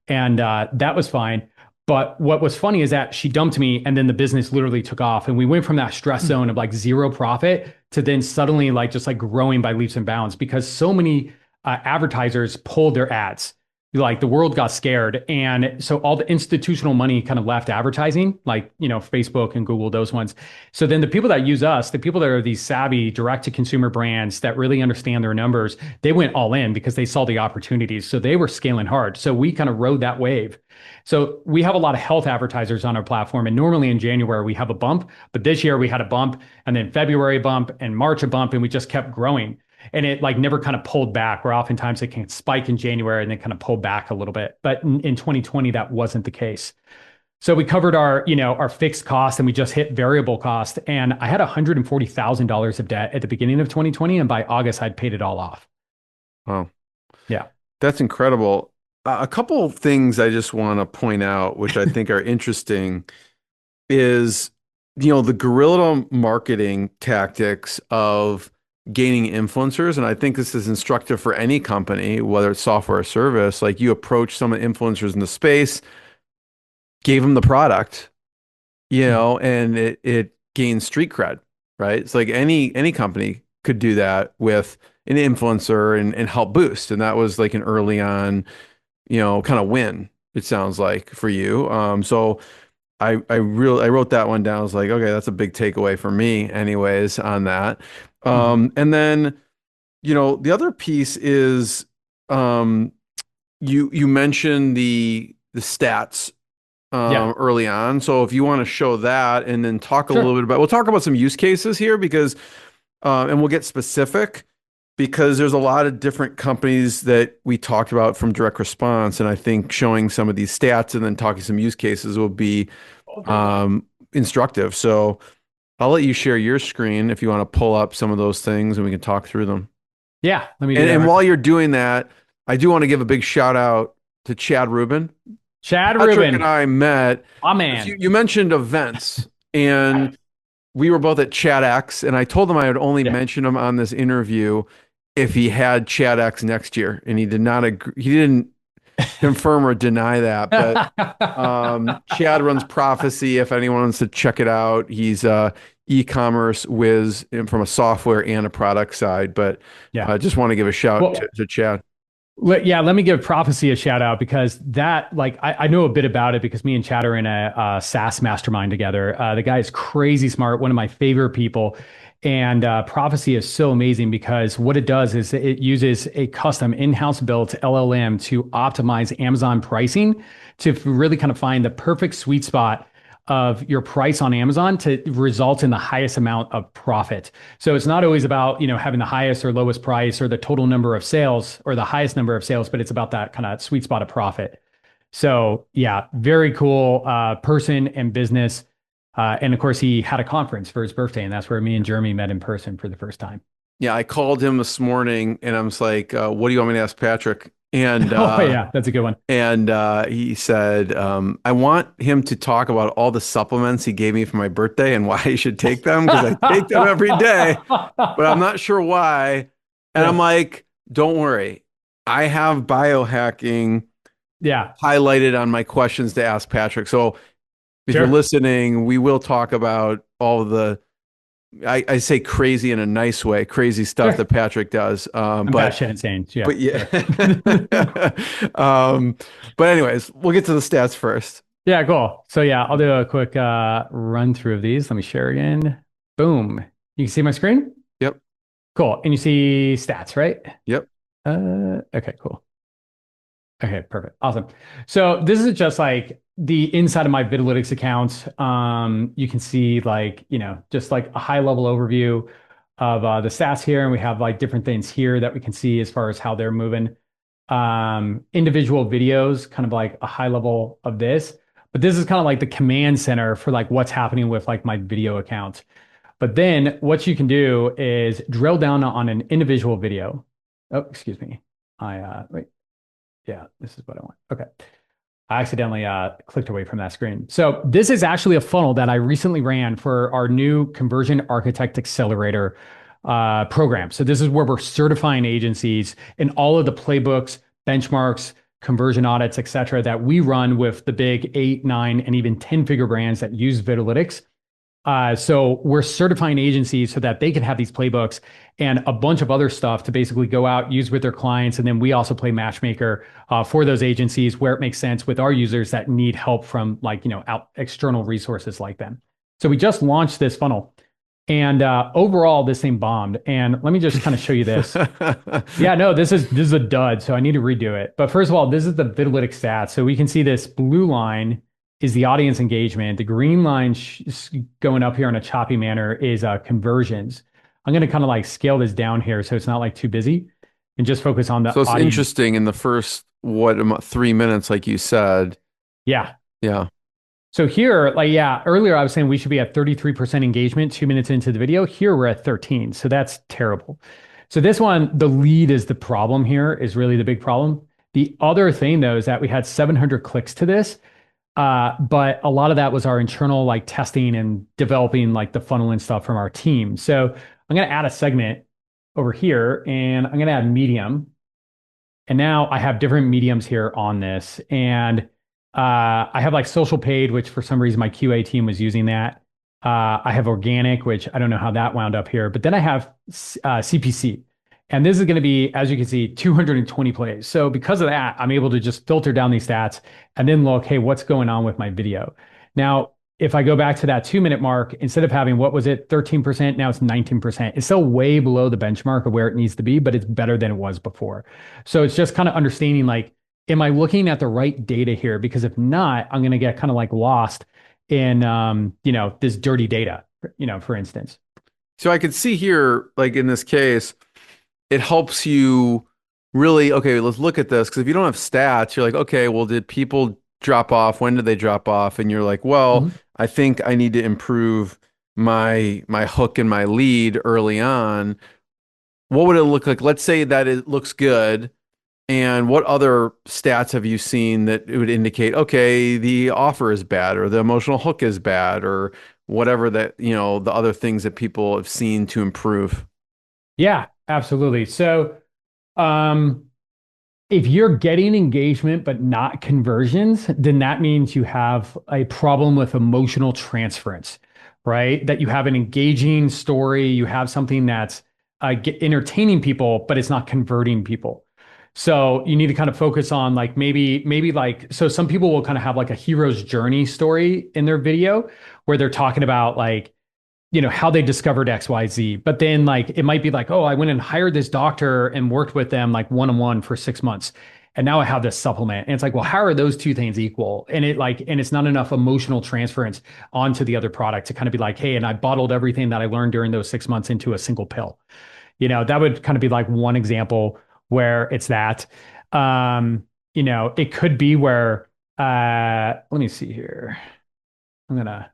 and that was fine. But what was funny is that she dumped me and then the business literally took off. And we went from that stress zone of zero profit to then suddenly just growing by leaps and bounds because so many advertisers pulled their ads. like the world got scared. And so all the institutional money kind of left advertising, like, Facebook and Google, those ones. So then the people that use us, the people that are these savvy direct to consumer brands that really understand their numbers, they went all in because they saw the opportunities. So they were scaling hard. So we kind of rode that wave. So we have a lot of health advertisers on our platform. And normally in January, we have a bump, but this year we had a bump, and then February a bump, and March a bump, and we just kept growing. And it like never kind of pulled back, where oftentimes it can spike in January and then kind of pull back a little bit. But in 2020, that wasn't the case. So we covered our fixed cost, and we just hit variable cost. And I had $140,000 of debt at the beginning of 2020. And by August, I'd paid it all off. Wow. Yeah. That's incredible. A couple of things I just want to point out, which I think are interesting, is, the guerrilla marketing tactics of gaining influencers. And I think this is instructive for any company, whether it's software or service. Like, you approach some of the influencers in the space, gave them the product, and it gains street cred, right? It's like any company could do that with an influencer and help boost. And that was like an early on, kind of win, it sounds like, for you. So I wrote that one down. I was like, okay, that's a big takeaway for me anyways on that. And then, the other piece is, you mentioned the stats early on. So if you want to show that and then talk a little bit we'll talk about some use cases here, because, and we'll get specific, because there's a lot of different companies that we talked about from direct response. And I think showing some of these stats and then talking some use cases will be instructive. So I'll let you share your screen if you want to pull up some of those things, and we can talk through them. Yeah. Let me do And that. while you're doing that, I do want to give a big shout out to Chad Rubin. Patrick and I met. My man. You mentioned events, and we were both at ChatX, and I told him I would only mention him on this interview if he had ChatX next year, and he did not agree. He didn't confirm or deny that. But Chad runs Prophecy. If anyone wants to check it out, he's e-commerce whiz from a software and a product side. But I just want to give a shout to Chad. Let me give Prophecy a shout out, because that, like, I know a bit about it because me and Chad are in a SaaS mastermind together. The guy is crazy smart, one of my favorite people. And Prophecy is so amazing because what it does is it uses a custom in-house built LLM to optimize Amazon pricing to really kind of find the perfect sweet spot of your price on Amazon to result in the highest amount of profit. So it's not always about, having the highest or lowest price or the total number of sales or the highest number of sales, but it's about that kind of sweet spot of profit. So yeah, very cool person and business. And of course, he had a conference for his birthday, and that's where me and Jeremy met in person for the first time. Yeah, I called him this morning, and I was like, what do you want me to ask Patrick? And that's a good one. And he said, I want him to talk about all the supplements he gave me for my birthday and why I should take them, because I take them every day, but I'm not sure why. And I'm like, don't worry. I have biohacking highlighted on my questions to ask Patrick. So if you're listening, we will talk about all the, I say crazy in a nice way, crazy stuff that Patrick does. But insane. Yeah. But yeah. But anyways, we'll get to the stats first. Yeah, cool. So yeah, I'll do a quick run through of these. Let me share again. Boom. You can see my screen? Yep. Cool. And you see stats, right? Yep. Okay, cool. Okay, perfect. Awesome. So this is just like the inside of my Vidalytics account. You can see just like a high level overview of the stats here. And we have like different things here that we can see as far as how they're moving. Individual videos, kind of like a high level of this. But this is kind of like the command center for like what's happening with like my video account. But then what you can do is drill down on an individual video. Oh, excuse me. Wait. Yeah, this is what I want. Okay. I accidentally clicked away from that screen. So this is actually a funnel that I recently ran for our new Conversion Architect Accelerator program. So this is where we're certifying agencies in all of the playbooks, benchmarks, conversion audits, et cetera, that we run with the big 8, 9, and even 10-figure brands that use Vidalytics. So we're certifying agencies so that they can have these playbooks and a bunch of other stuff to basically go out, use with their clients. And then we also play matchmaker for those agencies where it makes sense with our users that need help from like, out external resources like them. So we just launched this funnel. And overall, this thing bombed. And let me just kind of show you this. Yeah, no, this is a dud. So I need to redo it. But first of all, this is the Vidalytics stats. So we can see this blue line is the audience engagement. The green line going up here in a choppy manner is conversions. I'm going to kind of like scale this down here so it's not like too busy and just focus on the So it's audience. interesting in the first, 3 minutes, like you said. Yeah. Yeah. So here, like, yeah, earlier I was saying we should be at 33% engagement 2 minutes into the video. Here we're at 13. So that's terrible. So this one, the lead is the problem here, is really the big problem. The other thing though is that we had 700 clicks to this. But a lot of that was our internal like testing and developing like the funnel and stuff from our team. So I'm going to add a segment over here and I'm going to add medium. And now I have different mediums here on this. And I have like social paid, which for some reason my QA team was using that. I have organic, which I don't know how that wound up here. But then I have CPC. And this is going to be, as you can see, 220 plays. So because of that, I'm able to just filter down these stats and then look, hey, what's going on with my video? Now, if I go back to that 2 minute mark, instead of having, what was it, 13%, now it's 19%. It's still way below the benchmark of where it needs to be, but it's better than it was before. So it's just kind of understanding, like, am I looking at the right data here? Because if not, I'm going to get kind of like lost in, this dirty data, for instance. So I could see here, like in this case, it helps you really, okay, let's look at this. Because if you don't have stats, you're like, okay, well, did people drop off? When did they drop off? And you're like, well, I think I need to improve my hook and my lead early on. What would it look like? Let's say that it looks good. And what other stats have you seen that it would indicate, okay, the offer is bad or the emotional hook is bad or whatever that, the other things that people have seen to improve? Yeah, absolutely. So, if you're getting engagement but not conversions, then that means you have a problem with emotional transference, right? That you have an engaging story, you have something that's entertaining people, but it's not converting people. So you need to kind of focus on like maybe like, so some people will kind of have like a hero's journey story in their video where they're talking about like, how they discovered XYZ. But then like, it might be like, oh, I went and hired this doctor and worked with them like one-on-one for 6 months. And now I have this supplement. And it's like, well, how are those two things equal? And it's not enough emotional transference onto the other product to kind of be like, hey, and I bottled everything that I learned during those 6 months into a single pill. That would kind of be like one example where it's that. It could be where, let me see here. I'm going to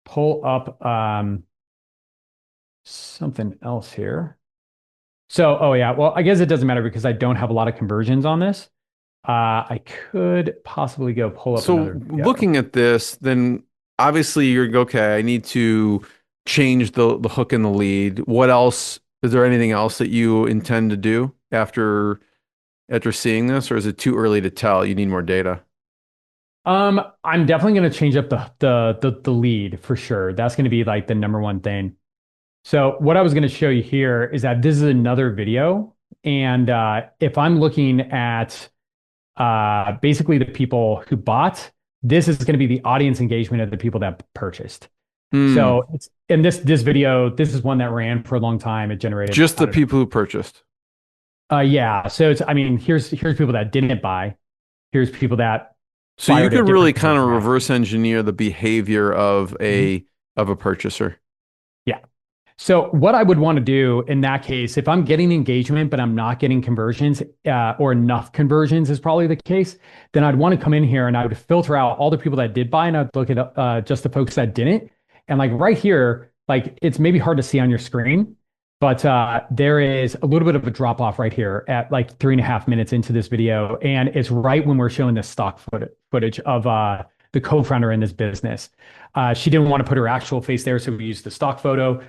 pull up something else here. So, oh yeah, well, I guess it doesn't matter because I don't have a lot of conversions on this. I could possibly go pull up another video. Looking at this, then obviously you're okay, I need to change the hook and the lead. What else? Is there anything else that you intend to do after seeing this, or is it too early to tell? You need more data. I'm definitely going to change up the lead for sure. That's going to be like the number one thing. So what I was going to show you here is that this is another video. And if I'm looking at basically the people who bought, this is going to be the audience engagement of the people that purchased. So it's in this video, this is one that ran for a long time. It generated just the people who purchased. Yeah. So here's people that didn't buy. Here's people that. So you could really kind of reverse engineer the behavior of a purchaser. Yeah. So what I would want to do in that case, if I'm getting engagement, but I'm not getting conversions or enough conversions is probably the case, then I'd want to come in here and I would filter out all the people that did buy and I'd look at just the folks that didn't. And like right here, like it's maybe hard to see on your screen, but there is a little bit of a drop off right here at like 3.5 minutes into this video. And it's right when we're showing the stock footage of the co-founder in this business. She didn't want to put her actual face there, so we used the stock photo,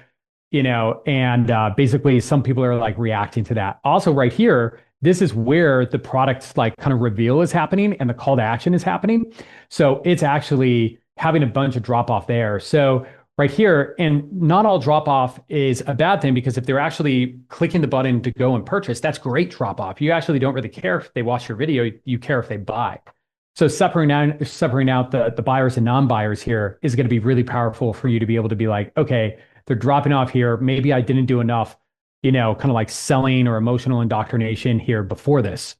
and basically some people are like reacting to that. Also right here, this is where the product's like kind of reveal is happening and the call to action is happening. So it's actually having a bunch of drop off there. So right here, and not all drop off is a bad thing, because if they're actually clicking the button to go and purchase, that's great drop off. You actually don't really care if they watch your video, you care if they buy. So separating out the buyers and non-buyers here is going to be really powerful for you to be able to be like, okay, they're dropping off here. Maybe I didn't do enough, kind of like selling or emotional indoctrination here before this.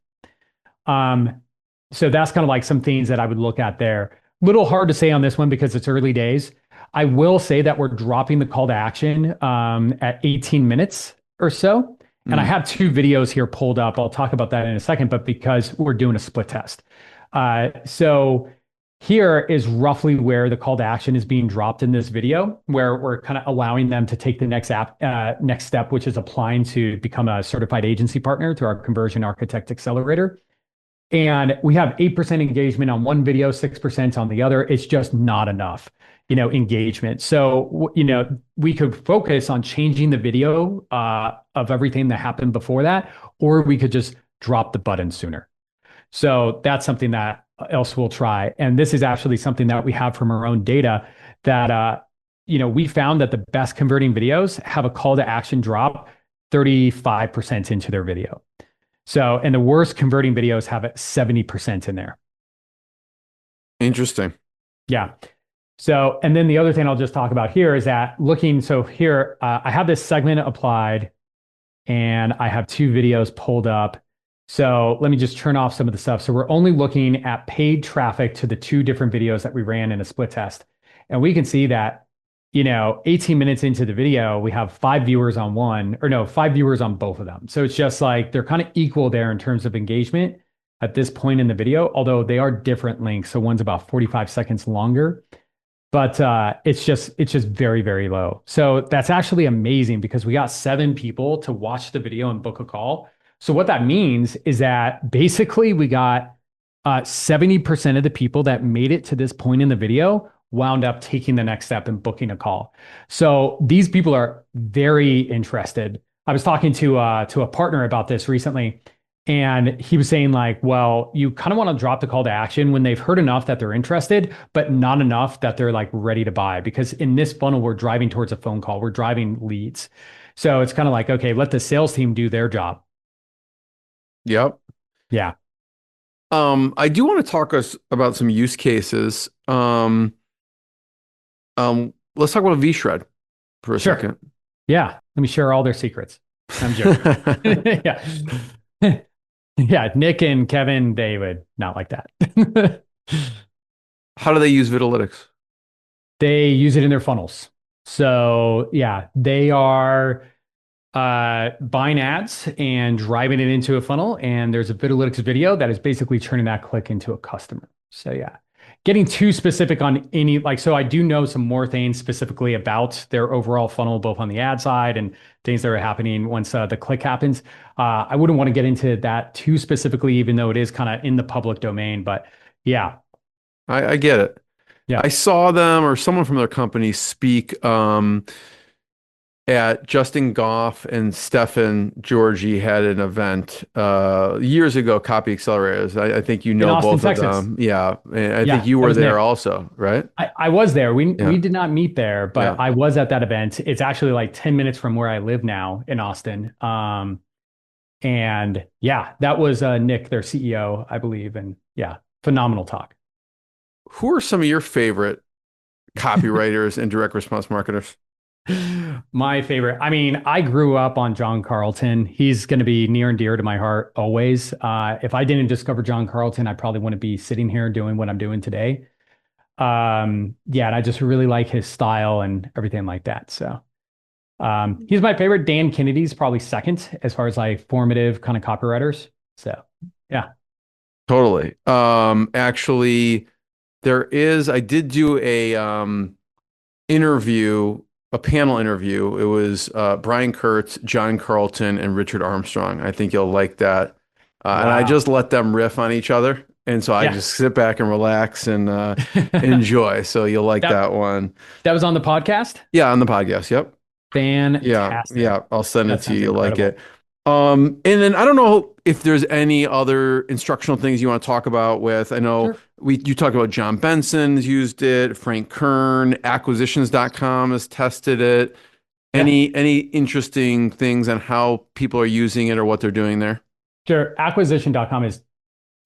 So that's kind of like some things that I would look at there. Little hard to say on this one because it's early days. I will say that we're dropping the call to action at 18 minutes or so. And I have 2 videos here pulled up. I'll talk about that in a second, but because we're doing a split test. So here is roughly where the call to action is being dropped in this video, where we're kind of allowing them to take the next step, which is applying to become a certified agency partner through our Conversion Architect Accelerator. And we have 8% engagement on one video, 6% on the other. It's just not enough, engagement. So, we could focus on changing the video of everything that happened before that, or we could just drop the button sooner. So that's something that else we'll try. And this is actually something that we have from our own data that, we found that the best converting videos have a call to action drop 35% into their video. So, and the worst converting videos have it 70% in there. Interesting. Yeah. So, and then the other thing I'll just talk about here is that so here, I have this segment applied and I have 2 videos pulled up. So let me just turn off some of the stuff. So we're only looking at paid traffic to the 2 different videos that we ran in a split test. And we can see that, 18 minutes into the video, we have 5 viewers on 5 viewers on both of them. So it's just like they're kind of equal there in terms of engagement at this point in the video, although they are different lengths. So one's about 45 seconds longer, but it's just very, very low. So that's actually amazing because we got 7 people to watch the video and book a call. So what that means is that basically we got 70% of the people that made it to this point in the video wound up taking the next step and booking a call. So these people are very interested. I was talking to a partner about this recently, and he was saying like, well, you kind of want to drop the call to action when they've heard enough that they're interested, but not enough that they're like ready to buy. Because in this funnel, we're driving towards a phone call. We're driving leads. So it's kind of like, okay, let the sales team do their job. Yep. Yeah. I do want to talk about some use cases. Let's talk about vShred for a second. Yeah. Let me share all their secrets. I'm joking. Yeah. Yeah. Nick and Kevin, they would not like that. How do they use Vidalytics? They use it in their funnels. So yeah, they are buying ads and driving it into a funnel. And there's a Vidalytics video that is basically turning that click into a customer. So yeah. Getting too specific on so I do know some more things specifically about their overall funnel, both on the ad side and things that are happening once the click happens. I wouldn't want to get into that too specifically, even though it is kind of in the public domain, but yeah. I get it. Yeah. I saw them or someone from their company speak at Justin Goff and Stefan Georgi had an event years ago, Copy Accelerators. I think you know Austin, both Texas. of them. Yeah. And I think you were there also, right? I was there. We did not meet there, but Yeah. I was at that event. It's actually like 10 minutes from where I live now in Austin. And yeah, that was Nick, their CEO, I believe. And yeah, phenomenal talk. Who are some of your favorite copywriters and direct response marketers? My favorite. I mean, I grew up on John Carlton. He's going to be near and dear to my heart always. If I didn't discover John Carlton, I probably wouldn't be sitting here doing what I'm doing today. Yeah, and I just really like his style and everything like that. So he's my favorite. Dan Kennedy's probably second as far as like formative kind of copywriters. So yeah. Totally. Actually, I did do a panel interview. It was Brian Kurtz, John Carlton, and Richard Armstrong. I think you'll like that. And I just let them riff on each other. And so I just sit back and relax and enjoy. So you'll like that one. That was on the podcast? Yeah, on the podcast. Yep. Fantastic. Yeah. I'll send it to you. You'll like it. And then I don't know if there's any other instructional things you want to talk about with, I know Sure. you talked about John Benson's used it, Frank Kern, acquisitions.com has tested it. Yeah. Any interesting things on how people are using it or what they're doing there? Sure. Acquisition.com is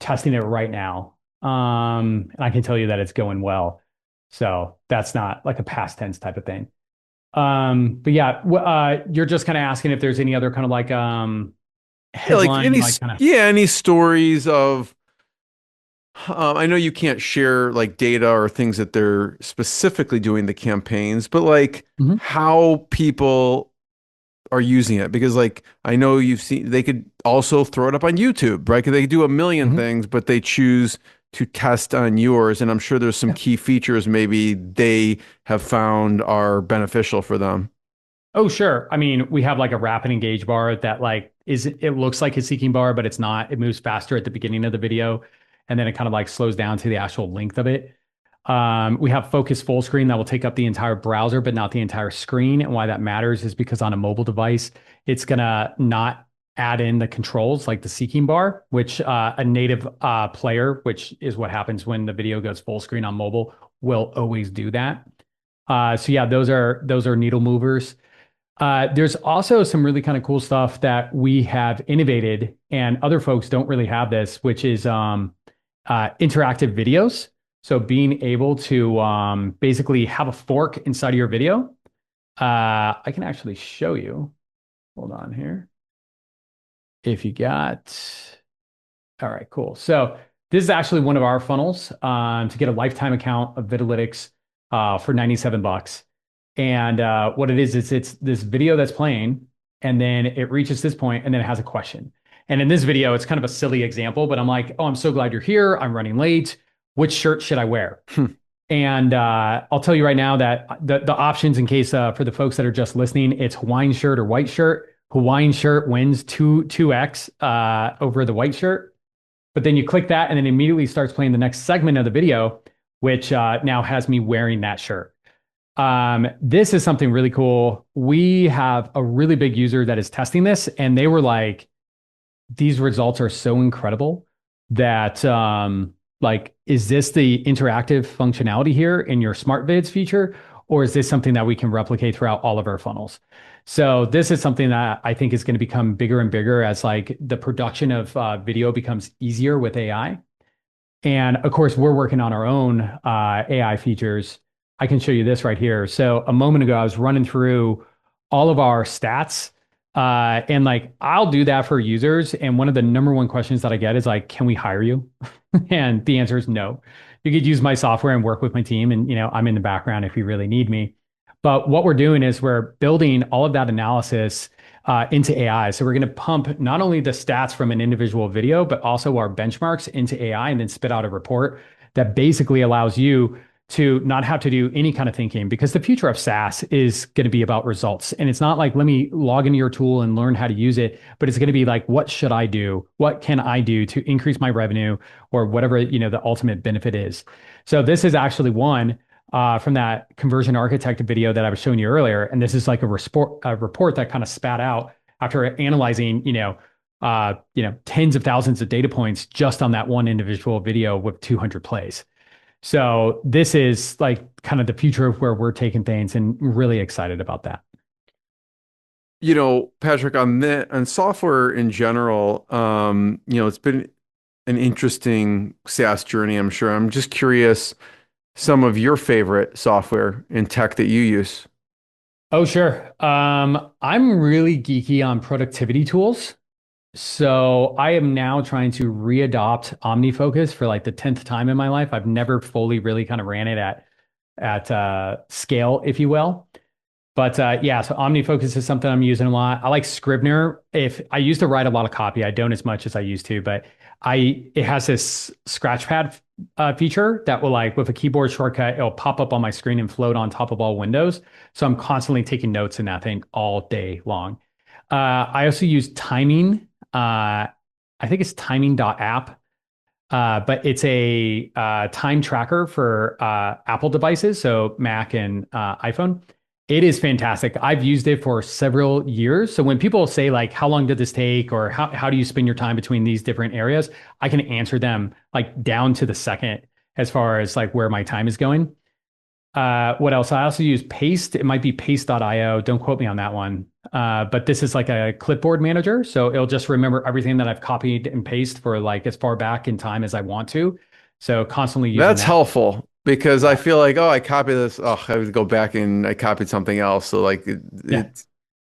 testing it right now. And I can tell you that it's going well. So that's not like a past tense type of thing. But yeah, you're just kind of asking if there's any other kind of like Yeah, like headline, like kind of. any stories of I know you can't share like data or things that they're specifically doing the campaigns, but like Mhm. how people are using it because like I know you've seen they could also throw it up on YouTube, right? 'Cause they could do a million Mhm. things, but they choose to test on yours, and I'm sure there's some Yeah. key features maybe they have found are beneficial for them. Oh, sure. I mean, we have like a rapid engage bar that like it looks like a seeking bar, but it's not. It moves faster at the beginning of the video, and then it kind of like slows down to the actual length of it. We have focus full screen that will take up the entire browser, but not the entire screen. And why that matters is because on a mobile device, it's gonna not add in the controls like the seeking bar, which a native player, which is what happens when the video goes full screen on mobile, will always do that. So yeah, those are needle movers. There's also some really kind of cool stuff that we have innovated, and other folks don't really have this, which is interactive videos. So being able to basically have a fork inside of your video. I can actually show you. Hold on here. If you got, all right, cool. So this is actually one of our funnels to get a lifetime account of Vidalytics for 97 bucks. And what it is it's this video that's playing, and then it reaches this point, and then it has a question. And in this video, it's kind of a silly example, but I'm like, oh, I'm so glad you're here. I'm running late. Which shirt should I wear? And I'll tell you right now that the options, in case for the folks that are just listening, it's Hawaiian shirt or white shirt. Hawaiian shirt wins 2x over the white shirt. But then you click that, and then immediately starts playing the next segment of the video, which now has me wearing that shirt. This is something really cool. We have a really big user that is testing this, and they were like, these results are so incredible that like, is this the interactive functionality here in your smart vids feature, or is this something that we can replicate throughout all of our funnels? So this is something that I think is going to become bigger and bigger as like the production of video becomes easier with AI. And of course, we're working on our own AI features. I can show you this right here. So a moment ago, I was running through all of our stats. And like, I'll do that for users. And one of the number one questions that I get is like, can we hire you? And the answer is no. You could use my software and work with my team. And, I'm in the background if you really need me. But what we're doing is we're building all of that analysis into AI. So we're going to pump not only the stats from an individual video, but also our benchmarks into AI and then spit out a report that basically allows you to not have to do any kind of thinking, because the future of SaaS is going to be about results. And it's not like, let me log into your tool and learn how to use it, but it's going to be like, what should I do? What can I do to increase my revenue, or whatever, the ultimate benefit is. So this is actually one from that conversion architect video that I was showing you earlier. And this is like a report that kind of spat out after analyzing, tens of thousands of data points just on that one individual video with 200 plays. So this is like kind of the future of where we're taking things, and really excited about that. Patrick, on software in general, it's been an interesting SaaS journey, I'm sure. I'm just curious some of your favorite software in tech that you use. Oh, sure. I'm really geeky on productivity tools. So I am now trying to readopt OmniFocus for like the 10th time in my life. I've never fully really kind of ran it at scale, if you will. But yeah, so OmniFocus is something I'm using a lot. I like Scrivener. If I used to write a lot of copy, I don't as much as I used to, but it has this scratchpad feature that will, like, with a keyboard shortcut, it'll pop up on my screen and float on top of all windows. So I'm constantly taking notes in that thing all day long. I also use Timing. I think it's timing.app. But it's a time tracker for Apple devices, so Mac and iPhone. It is fantastic. I've used it for several years. So when people say like, how long did this take? Or how do you spend your time between these different areas? I can answer them like down to the second as far as like where my time is going. What else? I also use Paste. It might be paste.io. Don't quote me on that one. But this is like a clipboard manager. So it'll just remember everything that I've copied and pasted for like as far back in time as I want to. So constantly using That's that. helpful because I Yeah. feel like, oh, I copied this. Oh, I have to go back and I copied something else. So like Yeah. it's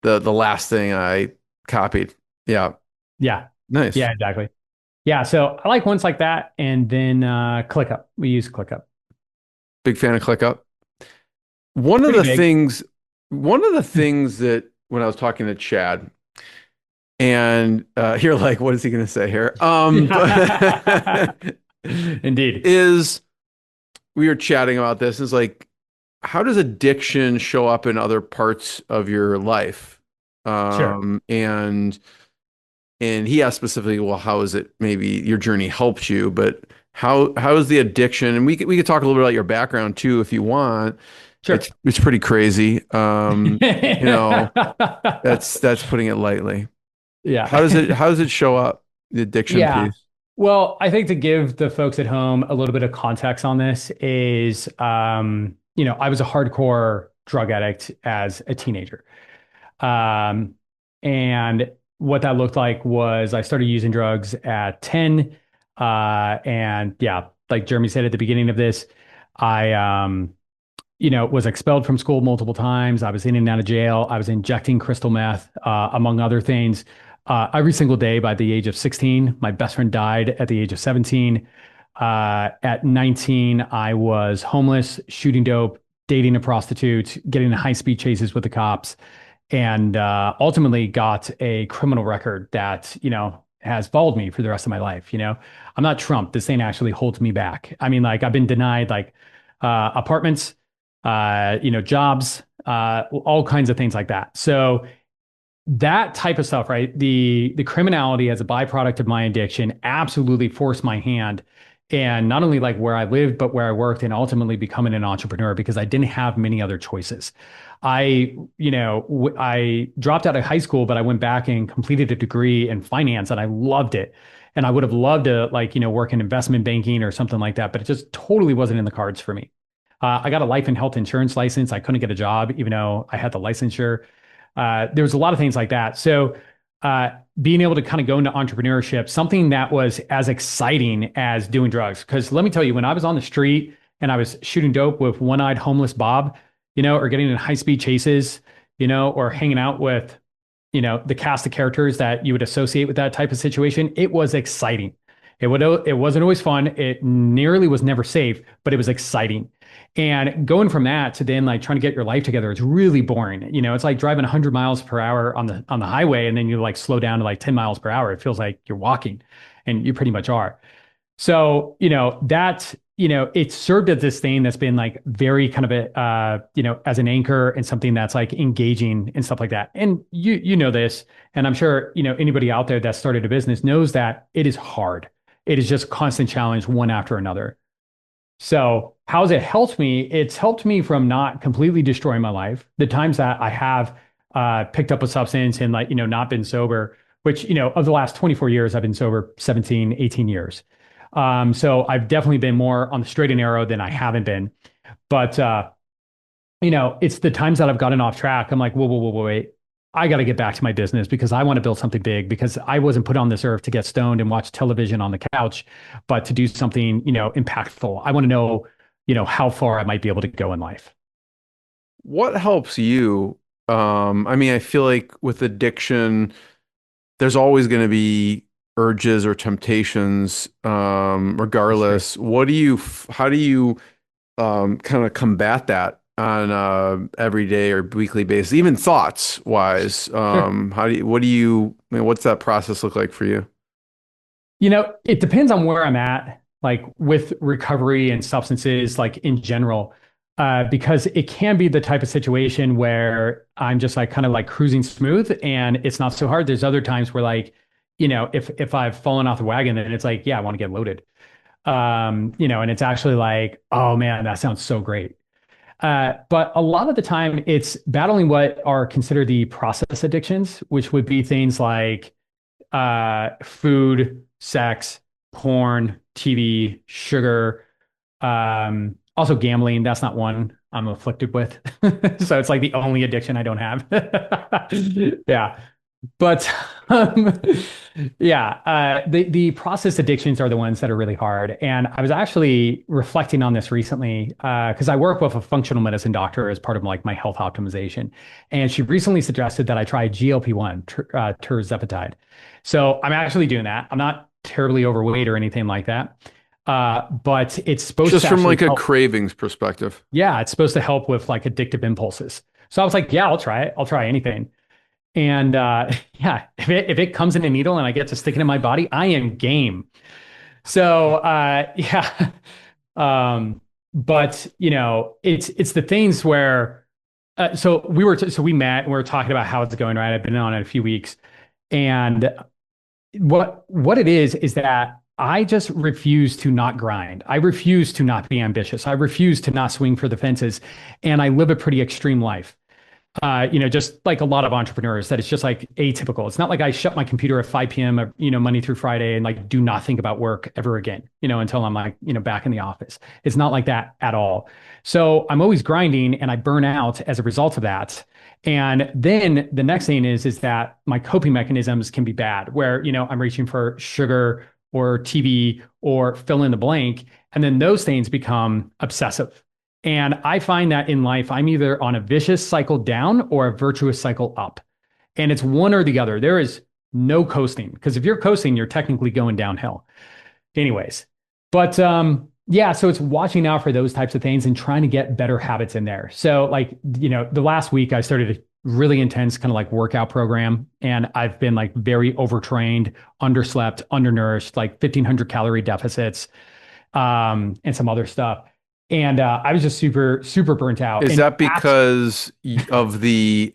the last thing I copied. Yeah. Yeah. Nice. Yeah, exactly. Yeah. So I like ones like that. And then ClickUp. We use ClickUp. Big fan of ClickUp. One of Pretty the big. things, one of the things that when I was talking to Chad, and you're like, what is he going to say here? But Indeed. is we were chatting about this. Is like, how does addiction show up in other parts of your life? Sure. And he asked specifically, well, how is it maybe your journey helped you, but how is the addiction? And we could talk a little bit about your background too, if you want. Sure. It's pretty crazy. You know, that's putting it lightly. Yeah. How does it show up, the addiction Yeah. piece? Well, I think to give the folks at home a little bit of context on this is, I was a hardcore drug addict as a teenager. Um, and what that looked like was I started using drugs at 10. And yeah, like Jeremy said at the beginning of this, I, was expelled from school multiple times. I was in and out of jail. I was injecting crystal meth, among other things, every single day by the age of 16. My best friend died at the age of 17. At 19, I was homeless, shooting dope, dating a prostitute, getting in high-speed chases with the cops, and ultimately got a criminal record that, has followed me for the rest of my life. I'm not Trump. This thing actually holds me back. I mean, like I've been denied like apartments, jobs, all kinds of things like that. So that type of stuff, right? The criminality as a byproduct of my addiction absolutely forced my hand. And not only like where I lived, but where I worked and ultimately becoming an entrepreneur because I didn't have many other choices. I dropped out of high school, but I went back and completed a degree in finance and I loved it. And I would have loved to like, work in investment banking or something like that, but it just totally wasn't in the cards for me. I got a life and health insurance license. I couldn't get a job, even though I had the licensure. There was a lot of things like that. So being able to kind of go into entrepreneurship, something that was as exciting as doing drugs. Because let me tell you, when I was on the street and I was shooting dope with one-eyed homeless Bob, or getting in high-speed chases, or hanging out with, the cast of characters that you would associate with that type of situation, it was exciting. It wasn't always fun. It nearly was never safe, but it was exciting. And going from that to then like trying to get your life together, it's really boring. It's like driving 100 miles per hour on the highway, and then you like slow down to like 10 miles per hour. It feels like you're walking, and you pretty much are. So, it served as this thing that's been like very kind of as an anchor and something that's like engaging and stuff like that. And you know this, and I'm sure, anybody out there that started a business knows that it is hard. It is just constant challenge one after another. So how's it helped me? It's helped me from not completely destroying my life. The times that I have picked up a substance and like, not been sober, which, of the last 24 years, I've been sober 17, 18 years. So I've definitely been more on the straight and narrow than I haven't been. But, it's the times that I've gotten off track. I'm like, whoa, whoa, whoa, whoa, wait. I got to get back to my business because I want to build something big because I wasn't put on this earth to get stoned and watch television on the couch, but to do something, impactful. I want to know, how far I might be able to go in life. What helps you? I mean, I feel like with addiction, there's always going to be urges or temptations, Sure. regardless. How do you kind of combat that on a everyday or weekly basis, even thoughts wise? Sure. I mean, what's that process look like for you? It depends on where I'm at, like with recovery and substances, like in general, because it can be the type of situation where I'm just like kind of like cruising smooth and it's not so hard. There's other times where like, if I've fallen off the wagon, then it's like, yeah, I want to get loaded. And it's actually like, oh man, that sounds so great. But a lot of the time, it's battling what are considered the process addictions, which would be things like food, sex, porn, TV, sugar, also gambling. That's not one I'm afflicted with. So it's like the only addiction I don't have. Yeah. But yeah, the process addictions are the ones that are really hard. And I was actually reflecting on this recently because I work with a functional medicine doctor as part of like my health optimization, and she recently suggested that I try GLP-1, tirzepatide. So I'm actually doing that. I'm not terribly overweight or anything like that, but it's supposed Just to from actually like a help. cravings perspective. Yeah, it's supposed to help with like addictive impulses. So I was like, yeah, I'll try it. I'll try anything. And yeah, if it comes in a needle and I get to stick it in my body, I am game. So yeah, but it's the things where so we met and we were talking about how it's going, right? I've been on it a few weeks, and what it is that I just refuse to not grind. I refuse to not be ambitious. I refuse to not swing for the fences, and I live a pretty extreme life. Just like a lot of entrepreneurs, that it's just like atypical. It's not like I shut my computer at 5 p.m., Monday through Friday and like do not think about work ever again, until I'm like, back in the office. It's not like that at all. So I'm always grinding and I burn out as a result of that. And then the next thing is that my coping mechanisms can be bad, where, I'm reaching for sugar or TV or fill in the blank. And then those things become obsessive. And I find that in life, I'm either on a vicious cycle down or a virtuous cycle up. And it's one or the other. There is no coasting, because if you're coasting, you're technically going downhill. Anyways, but yeah, so it's watching out for those types of things and trying to get better habits in there. So like, the last week I started a really intense kind of like workout program, and I've been like very overtrained, underslept, undernourished, like 1,500 calorie deficits, and some other stuff. And I was just super, super burnt out. Is And that because of the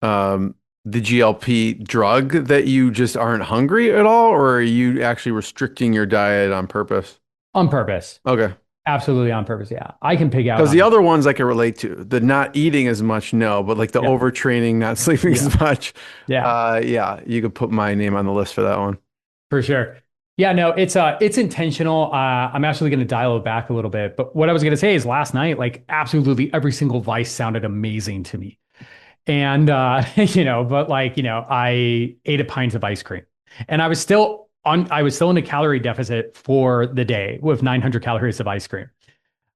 GLP drug that you just aren't hungry at all, or are you actually restricting your diet on purpose? on purpose, Okay. absolutely on purpose. Yeah, I can pig out Because on the it. other ones I can relate to, the not eating as much, no, but like the Yeah, overtraining, not sleeping yeah, as much, yeah, yeah, you could put my name on the list for that one. for sure. Yeah, no, it's intentional. I'm actually going to dial it back a little bit. But what I was going to say is last night, like absolutely every single vice sounded amazing to me. And but like, I ate a pint of ice cream, and I was still in a calorie deficit for the day with 900 calories of ice cream.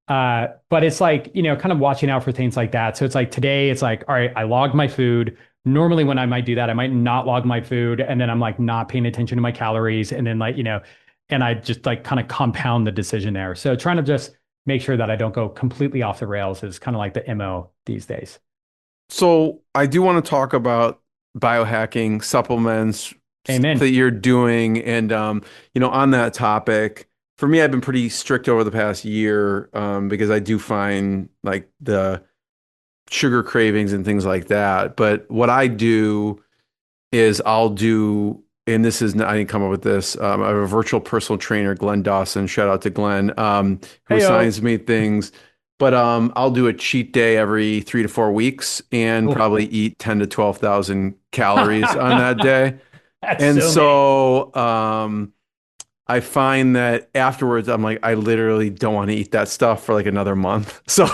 But it's like, kind of watching out for things like that. So it's like today, it's like, all right, I logged my food. Normally, when I might do that, I might not log my food. And then I'm like not paying attention to my calories. And then like, and I just like kind of compound the decision there. So trying to just make sure that I don't go completely off the rails is kind of like the MO these days. So I do want to talk about biohacking, supplements, stuff that Amen. you're doing. And, on that topic, for me, I've been pretty strict over the past year, because I do find like the sugar cravings and things like that. But what I do is I'll do, and this is, I didn't come up with this. I have a virtual personal trainer, Glenn Dawson. Shout out to Glenn, who Hey, assigns yo. me things. But I'll do a cheat day every 3 to 4 weeks and Cool. probably eat 10 to 12,000 calories on that day. That's And so me. so I find that afterwards, I'm like, I literally don't want to eat that stuff for like another month. So,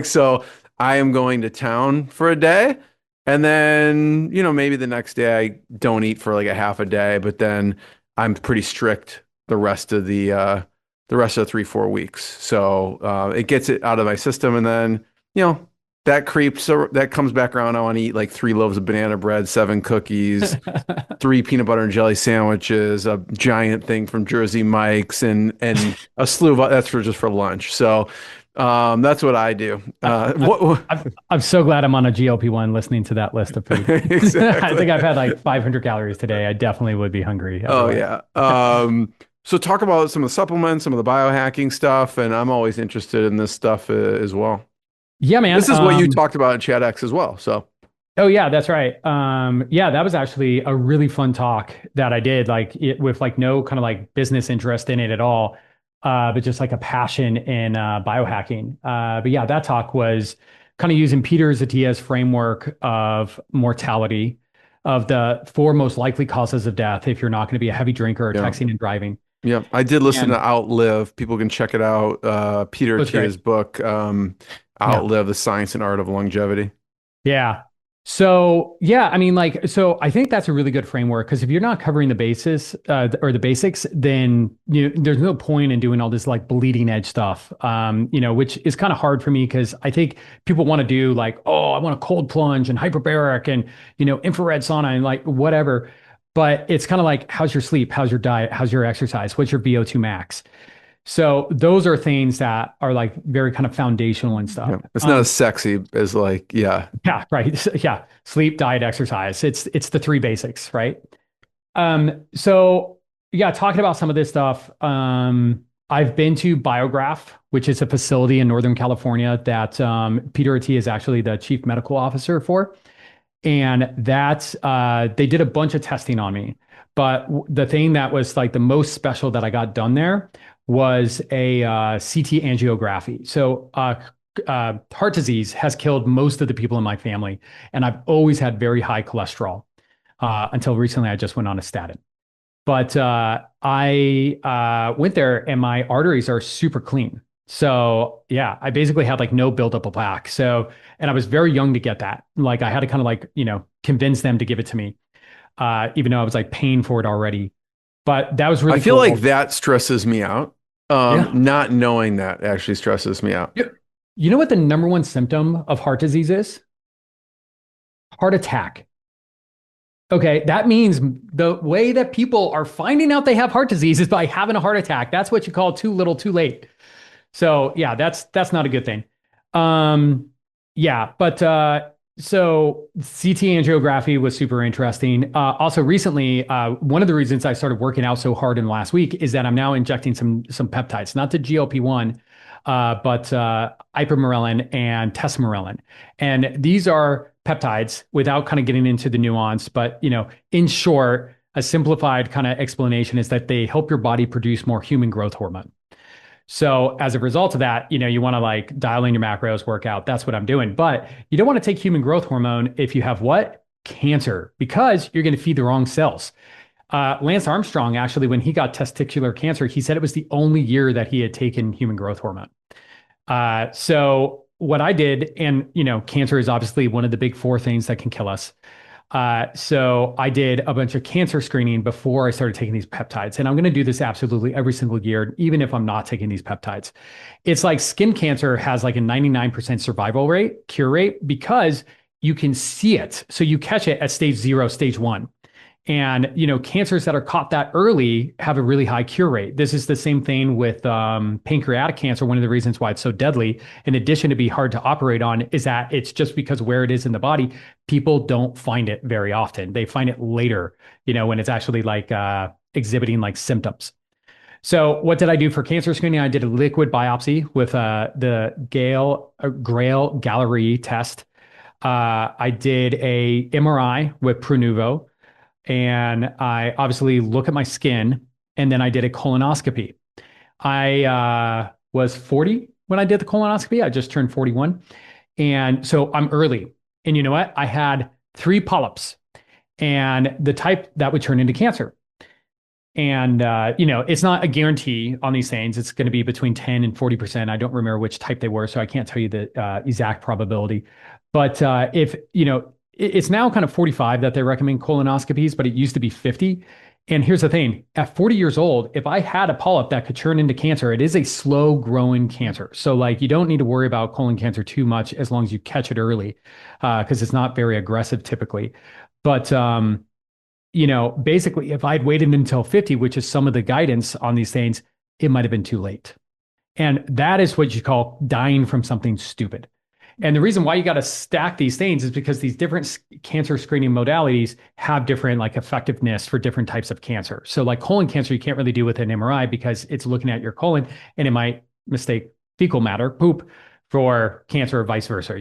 so I am going to town for a day. And then, maybe the next day I don't eat for like a half a day, but then I'm pretty strict the rest of the 3, 4 weeks. So it gets it out of my system. And then, that creeps, that comes back around. I want to eat like 3 loaves of banana bread, 7 cookies, 3 peanut butter and jelly sandwiches, a giant thing from Jersey Mike's, and a slew of that's for lunch. So that's what I do. I'm so glad I'm on a GLP-1 listening to that list of food. I Exactly. think I've had like 500 calories today. I definitely would be hungry Oh otherwise. yeah. So talk about some of the supplements, some of the biohacking stuff, and I'm always interested in this stuff as well. Yeah, man. This is what you talked about in Chat X as well. So Oh yeah, that's right. Yeah, that was actually a really fun talk that I did, like with like no kind of like business interest in it at all. but just like a passion in biohacking. But yeah, that talk was kind of using Peter Attia's framework of mortality, of the four most likely causes of death if you're not going to be a heavy drinker or Yeah. texting and driving. Yeah. I did listen to And Outlive. People can check it out. Peter that's great. Attia's book, Yeah. Outlive, The Science and Art of Longevity. Yeah. So yeah, I mean, like, so I think that's a really good framework because if you're not covering the basis or the basics, then there's no point in doing all this like bleeding edge stuff. Which is kind of hard for me because I think people want to do like, oh, I want a cold plunge and hyperbaric and infrared sauna and like whatever. But it's kind of like, how's your sleep? How's your diet? How's your exercise? What's your VO2 max? So those are things that are like very kind of foundational and stuff. Yeah. It's not as sexy as like, yeah. Yeah, right. Yeah. Sleep, diet, exercise. It's the three basics, right? So yeah, talking about some of this stuff. I've been to Biograph, which is a facility in Northern California that Peter Attia is actually the chief medical officer for. And that's they did a bunch of testing on me. But the thing that was like the most special that I got done there was a CT angiography. So heart disease has killed most of the people in my family, and I've always had very high cholesterol until recently. I just went on a statin. But I went there, and my arteries are super clean. So yeah, I basically had like no buildup of plaque. So, and I was very young to get that. Like I had to kind of like convince them to give it to me, even though I was like paying for it already. But that was I really feel like cool. that stresses me out. Yeah. Not knowing that actually stresses me out. You know what the number one symptom of heart disease is? Heart attack. Okay, that means the way that people are finding out they have heart disease is by having a heart attack. That's what you call too little, too late. So yeah, that's not a good thing. Um, yeah, but so CT angiography was super interesting. Also, recently, one of the reasons I started working out so hard in the last week is that I'm now injecting some peptides, not the GLP-1, but ipamorelin and tesamorelin, and these are peptides. Without kind of getting into the nuance, but in short, a simplified kind of explanation is that they help your body produce more human growth hormone. So as a result of that, you want to like dial in your macros, work out. That's what I'm doing. But you don't want to take human growth hormone if you have what? Cancer, because you're going to feed the wrong cells. Lance Armstrong, actually, when he got testicular cancer, he said it was the only year that he had taken human growth hormone. So what I did, and cancer is obviously one of the big four things that can kill us. So I did a bunch of cancer screening before I started taking these peptides. And I'm going to do this absolutely every single year, even if I'm not taking these peptides. It's like skin cancer has like a 99% survival rate, cure rate, because you can see it. So you catch it at stage 0, stage 1. And cancers that are caught that early have a really high cure rate. This is the same thing with pancreatic cancer. One of the reasons why it's so deadly, in addition to be hard to operate on, is that it's just because where it is in the body, people don't find it very often. They find it later, when it's actually like exhibiting like symptoms. So what did I do for cancer screening? I did a liquid biopsy with the Grail Gallery test. I did a MRI with Pronuvo. And I obviously look at my skin, and then I did a colonoscopy. I was 40 when I did the colonoscopy. I just turned 41. And so I'm early. And you know what? I had 3 polyps and the type that would turn into cancer. And, it's not a guarantee on these things. It's going to be between 10 and 40%. I don't remember which type they were, so I can't tell you the exact probability. But if, it's now kind of 45 that they recommend colonoscopies, but it used to be 50. And here's the thing, at 40 years old, if I had a polyp that could turn into cancer, it is a slow growing cancer. So like you don't need to worry about colon cancer too much as long as you catch it early, because it's not very aggressive typically. But, basically if I'd waited until 50, which is some of the guidance on these things, it might have been too late. And that is what you call dying from something stupid. And the reason why you got to stack these things is because these different cancer screening modalities have different like effectiveness for different types of cancer. So like colon cancer, you can't really do with an MRI because it's looking at your colon and it might mistake fecal matter, poop, for cancer or vice versa,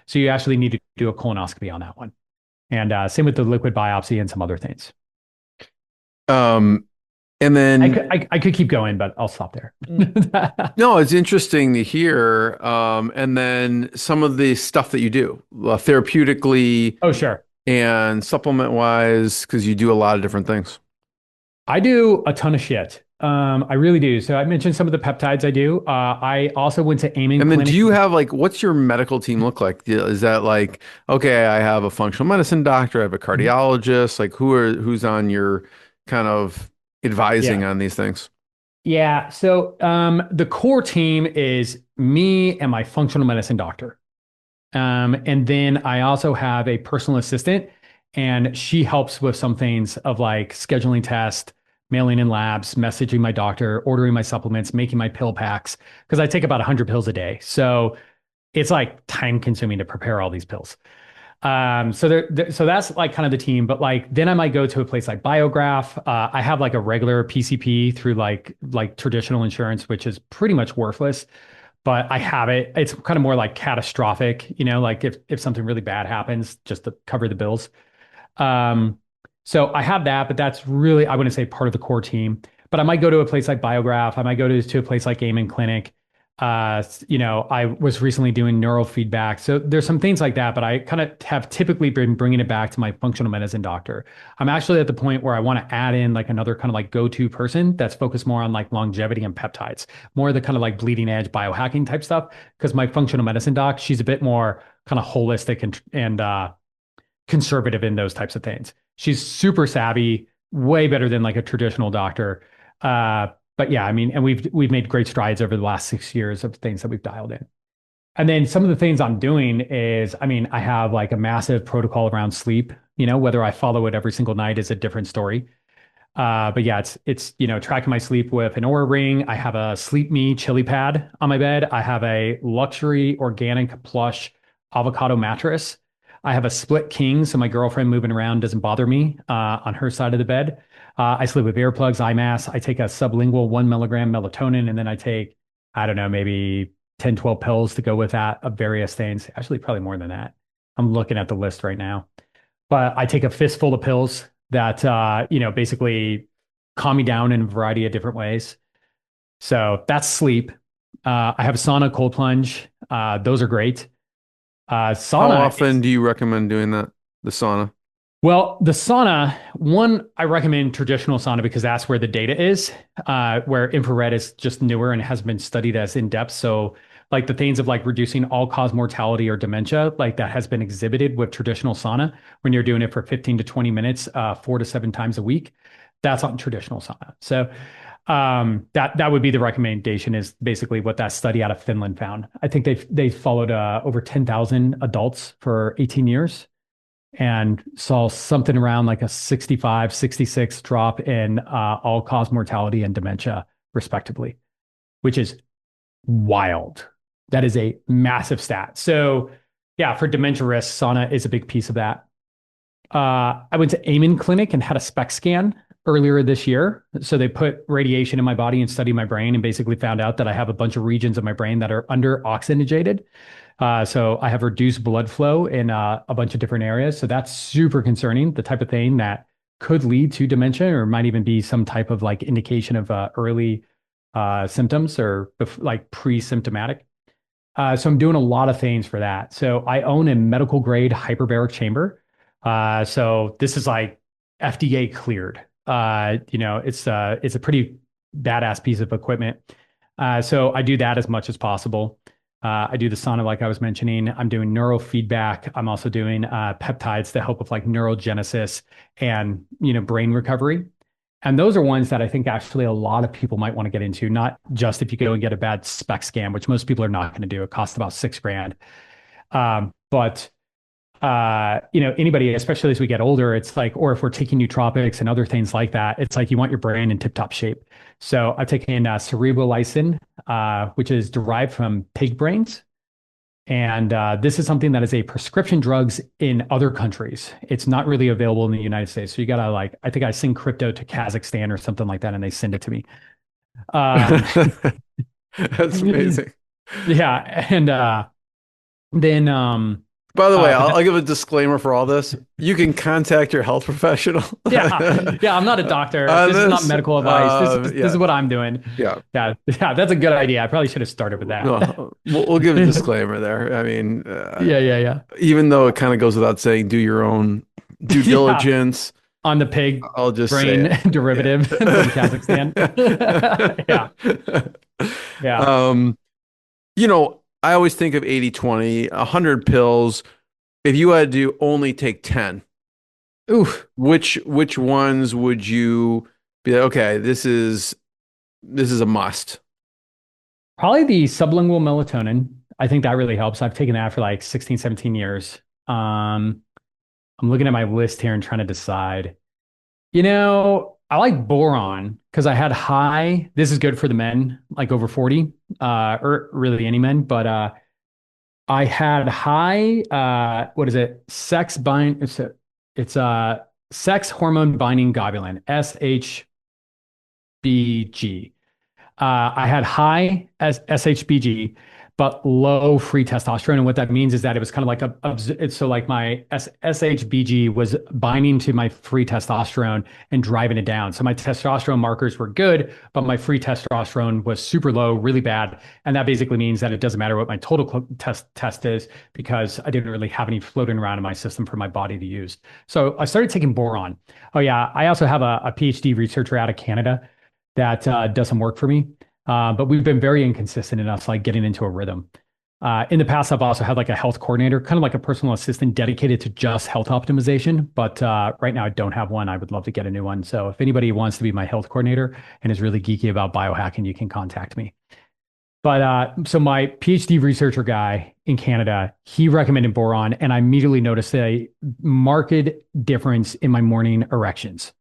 So you actually need to do a colonoscopy on that one. And same with the liquid biopsy and some other things. And then, I could keep going, but I'll stop there. no, it's interesting to hear. And then some of the stuff that you do, therapeutically Oh, sure. and supplement wise, because you do a lot of different things. I do a ton of shit. I really do. So I mentioned some of the peptides I do. I also went to Amen And then do Clinic. you have like, what's your medical team look like? Is that like, okay, I have a functional medicine doctor, I have a cardiologist, like who's on your kind of advising Yeah. on these things? Yeah. So the core team is me and my functional medicine doctor. And then I also have a personal assistant, and she helps with some things of like scheduling tests, mailing in labs, messaging my doctor, ordering my supplements, making my pill packs, because I take about 100 pills a day. So it's like time consuming to prepare all these pills. So that's like kind of the team, but like then I might go to a place like Biograph. I have like a regular PCP through like traditional insurance, which is pretty much worthless, but I have it. It's kind of more like catastrophic, like if something really bad happens, just to cover the bills. Um, so I have that, but that's really, I wouldn't say part of the core team. But I might go to a place like Biograph. I might go to a place like Amen Clinic. I was recently doing neural feedback. So there's some things like that, but I kind of have typically been bringing it back to my functional medicine doctor. I'm actually at the point where I want to add in like another kind of like go-to person that's focused more on like longevity and peptides, more of the kind of like bleeding edge biohacking type stuff. Because my functional medicine doc, she's a bit more kind of holistic and conservative in those types of things. She's super savvy, way better than like a traditional doctor. But yeah, I mean, and we've made great strides over the last 6 years of things that we've dialed in. And then some of the things I'm doing is, I mean, I have like a massive protocol around sleep. Whether I follow it every single night is a different story. But yeah, it's tracking my sleep with an Oura ring. I have a Sleep Me chili pad on my bed. I have a luxury organic plush avocado mattress. I have a split king, so my girlfriend moving around doesn't bother me on her side of the bed. I sleep with earplugs, eye mask. I take a sublingual 1 milligram melatonin, and then I take, I don't know, maybe 10, 12 pills to go with that of various things. Actually, probably more than that. I'm looking at the list right now. But I take a fistful of pills that basically calm me down in a variety of different ways. So that's sleep. I have a sauna, cold plunge. Those are great. How Sauna is often do you recommend doing that? The sauna? Well, the sauna, one, I recommend traditional sauna because that's where the data is, where infrared is just newer and has been studied as in depth. So, like the things of like reducing all cause mortality or dementia, like that has been exhibited with traditional sauna when you're doing it for 15 to 20 minutes, 4 to 7 times a week. That's on traditional sauna. So, that would be the recommendation is basically what that study out of Finland found. I think they followed over 10,000 adults for 18 years and saw something around like a 65, 66 drop in all cause mortality and dementia, respectively, which is wild. That is a massive stat. So, yeah, for dementia risk, sauna is a big piece of that. I went to Amen Clinic and had a SPECT scan earlier this year. So they put radiation in my body and studied my brain and basically found out that I have a bunch of regions of my brain that are under oxygenated. So I have reduced blood flow in a bunch of different areas. So that's super concerning, the type of thing that could lead to dementia or might even be some type of like indication of early symptoms or like pre-symptomatic. So I'm doing a lot of things for that. So I own a medical grade hyperbaric chamber. So this is like FDA cleared. It's a pretty badass piece of equipment. So I do that as much as possible. I do the sauna, like I was mentioning. I'm doing neurofeedback. I'm also doing peptides to help with like neurogenesis and brain recovery. And those are ones that I think actually a lot of people might want to get into, not just if you go and get a bad spec scan, which most people are not going to do. It costs about $6,000. But anybody, especially as we get older, it's like, or if we're taking nootropics and other things like that, it's like you want your brain in tip-top shape. So I've taken cerebrolysin, which is derived from pig brains. And this is something that is a prescription drugs in other countries. It's not really available in the United States. So you gotta like, I think I send crypto to Kazakhstan or something like that, and they send it to me. Um, That's amazing. yeah, and then By the way, But I'll give a disclaimer for all this. You can contact your health professional. yeah, I'm not a doctor. On This is not this, medical advice. This yeah, is what I'm doing. yeah. Yeah, that's a good idea. I probably should have started with that. No, we'll give a disclaimer there. I mean, Yeah. even though it kind of goes without saying, do your own due Yeah, diligence. on the pig I'll just say brain it. derivative from Kazakhstan. Yeah. Um, I always think of 80-20, 100 pills. If you had to only take 10, Oof. which ones would you be like, okay, this is a must. Probably the sublingual melatonin. I think that really helps. I've taken that for like 16, 17 years. I'm looking at my list here and trying to decide. I like boron because I had high. This is good for the men, like over 40, or really any men, but I had high, what is it? It's sex hormone binding globulin, SHBG. I had high SHBG, but low free testosterone. And what that means is that it was kind of like so like my SHBG was binding to my free testosterone and driving it down. So my testosterone markers were good, but my free testosterone was super low, really bad. And that basically means that it doesn't matter what my total test is because I didn't really have any floating around in my system for my body to use. So I started taking boron. Oh yeah, I also have a PhD researcher out of Canada that does some work for me. But we've been very inconsistent in us like getting into a rhythm. In the past, I've also had like a health coordinator, kind of like a personal assistant dedicated to just health optimization. But right now, I don't have one. I would love to get a new one. So if anybody wants to be my health coordinator and is really geeky about biohacking, you can contact me. But so my PhD researcher guy in Canada, he recommended boron, and I immediately noticed a marked difference in my morning erections.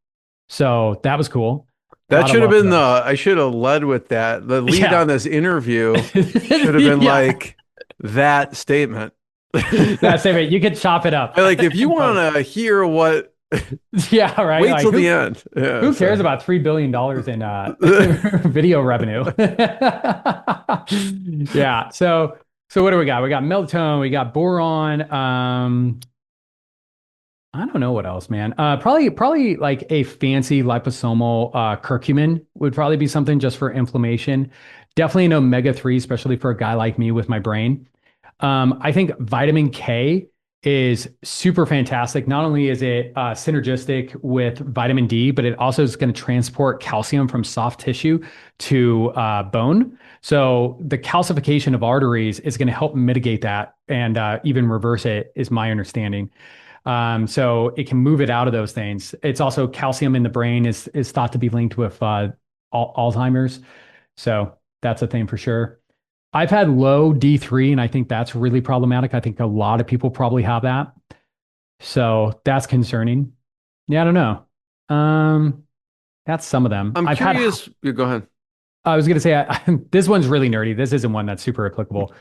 So that was cool. That Lot of should have love for been those. I should have led with that. The lead Yeah. on this interview should have been Yeah. like that statement. That's it. You could chop it up. Like if you want to hear what, Yeah, right. wait Like, till the end. Yeah, who so. cares about $3 billion in video revenue? Yeah. So what do we got? We got melatonin, we got boron. I don't know what else, man. Probably like a fancy liposomal curcumin would probably be something just for inflammation. Definitely an omega-3, especially for a guy like me with my brain. I think vitamin K is super fantastic. Not only is it synergistic with vitamin D, but it also is going to transport calcium from soft tissue to bone. So the calcification of arteries is going to help mitigate that and even reverse it, is my understanding. So it can move it out of those things. It's also calcium in the brain is thought to be linked with Alzheimer's. So that's a thing for sure. I've had low D3, and I think that's really problematic. I think a lot of people probably have that. So that's concerning. Yeah, I don't know. That's some of them. I'm curious. You go ahead. I was going to say, this one's really nerdy. This isn't one that's super applicable.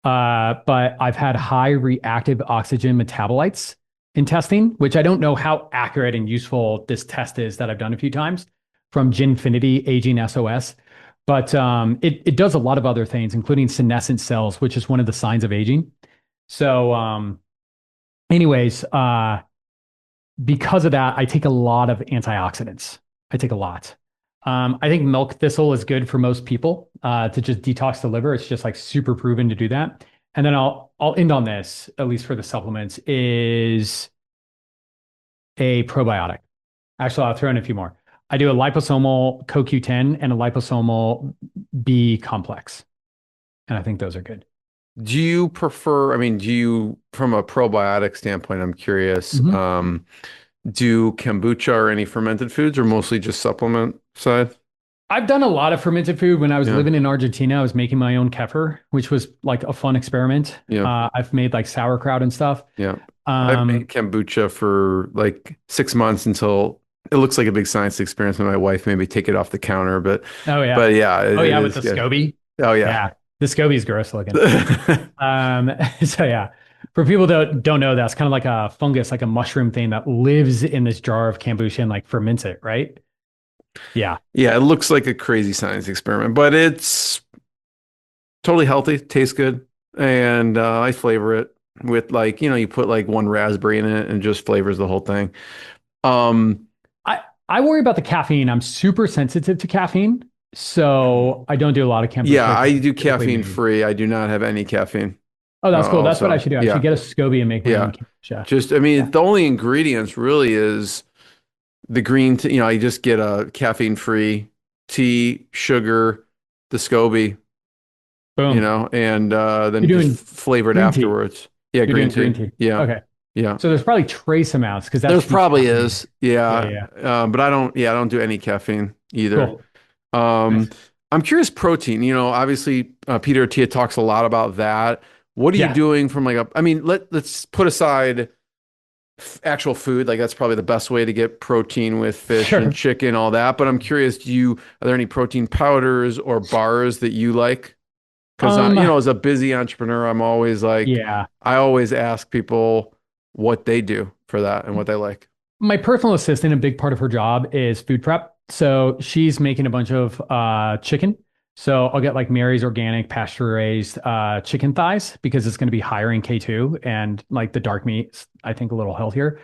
But I've had high reactive oxygen metabolites in testing, which I don't know how accurate and useful this test is that I've done a few times from Ginfinity Aging SOS. But it does a lot of other things, including senescent cells, which is one of the signs of aging. So anyways, because of that, I take a lot of antioxidants. I take a lot. I think milk thistle is good for most people to just detox the liver. It's just like super proven to do that. And then I'll end on this, at least for the supplements, is a probiotic. Actually, I'll throw in a few more. I do a liposomal CoQ10 and a liposomal B complex. And I think those are good. Do you prefer, from a probiotic standpoint, I'm curious, Mhm. do kombucha or any fermented foods or mostly just supplement side? I've done a lot of fermented food. When I was Yeah. living in Argentina, I was making my own kefir, which was like a fun experiment. Yeah. I've made like sauerkraut and stuff. Yeah. I've made kombucha for like 6 months until it looks like a big science experiment. And my wife made me take it off the counter, but Oh yeah. but yeah, Oh it yeah, with is the good. SCOBY. Oh yeah. Yeah. The SCOBY's gross looking. So yeah. For people that don't know, that's kind of like a fungus, like a mushroom thing that lives in this jar of kombucha and like ferments it, right? Yeah. Yeah, it looks like a crazy science experiment, but it's totally healthy, tastes good, and I flavor it. with like, you put like one raspberry in it and just flavors the whole thing. Um, I worry about the caffeine. I'm super sensitive to caffeine, so I don't do a lot of yeah, kombucha. 'Cause I it's do typically caffeine made. free. I do not have any caffeine. Oh, that's cool. That's what I Also, should do. I should yeah, get a SCOBY and make my yeah. own kombucha. Just, I mean, Yeah. the only ingredients really is the green tea. You just get a caffeine free tea, sugar, the SCOBY, Boom. and You're then just doing flavor it green tea. afterwards. Yeah, You're green doing green tea. tea. Yeah, Okay. yeah. So there's probably trace amounts because that's There's probably decaffeinated. is. Yeah, Yeah. yeah. But I don't, yeah, I don't do any caffeine either. Cool. Um, Nice. I'm curious protein, obviously Peter Attia talks a lot about that. What are you Yeah, doing from like I mean, let's put aside actual food. Like that's probably the best way to get protein with fish and sure. chicken, all that. But I'm curious, are there any protein powders or bars that you like? Because Um, as a busy entrepreneur, I'm always like, yeah. I always ask people what they do for that and what they like. My personal assistant, a big part of her job is food prep. So she's making a bunch of chicken. So I'll get like Mary's organic pasture raised chicken thighs because it's going to be higher in K2 and like the dark meat, I think a little healthier.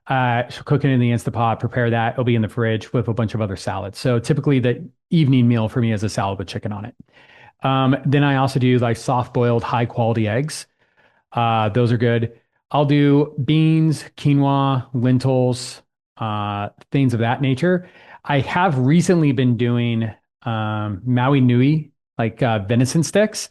She'll cook it in the Instapot, prepare that. It'll be in the fridge with a bunch of other salads. So typically the evening meal for me is a salad with chicken on it. Then I also do like soft boiled high quality eggs. Those are good. I'll do beans, quinoa, lentils, things of that nature. I have recently been doing Maui Nui, like venison sticks,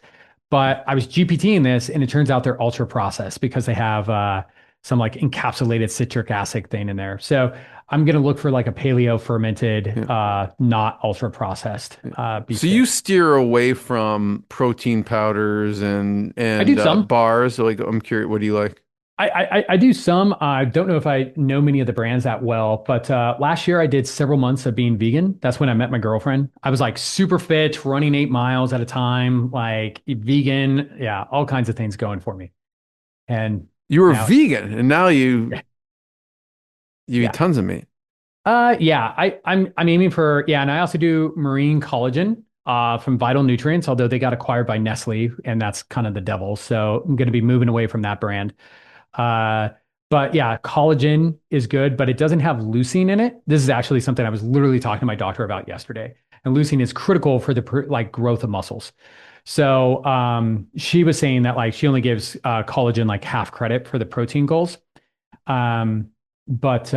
but I was GPTing this and it turns out they're ultra processed because they have some like encapsulated citric acid thing in there. So I'm going to look for like a paleo fermented, Yeah. not ultra processed beef So you stick. steer away from protein powders and I do some. bars. So like, I'm curious, what do you like? I do some. I don't know if I know many of the brands that well, but last year I did several months of being vegan. That's when I met my girlfriend. I was like super fit, running 8 miles at a time, like vegan. Yeah, all kinds of things going for me. And You were now, vegan, and now you eat yeah, tons of meat. yeah. I'm aiming for yeah, and I also do marine collagen from Vital Nutrients, although they got acquired by Nestle, and that's kind of the devil. So I'm going to be moving away from that brand. Uh, but yeah, collagen is good, but it doesn't have leucine in it. This is actually something I was literally talking to my doctor about yesterday. And leucine is critical for the like growth of muscles. So she was saying that like she only gives collagen like half credit for the protein goals. But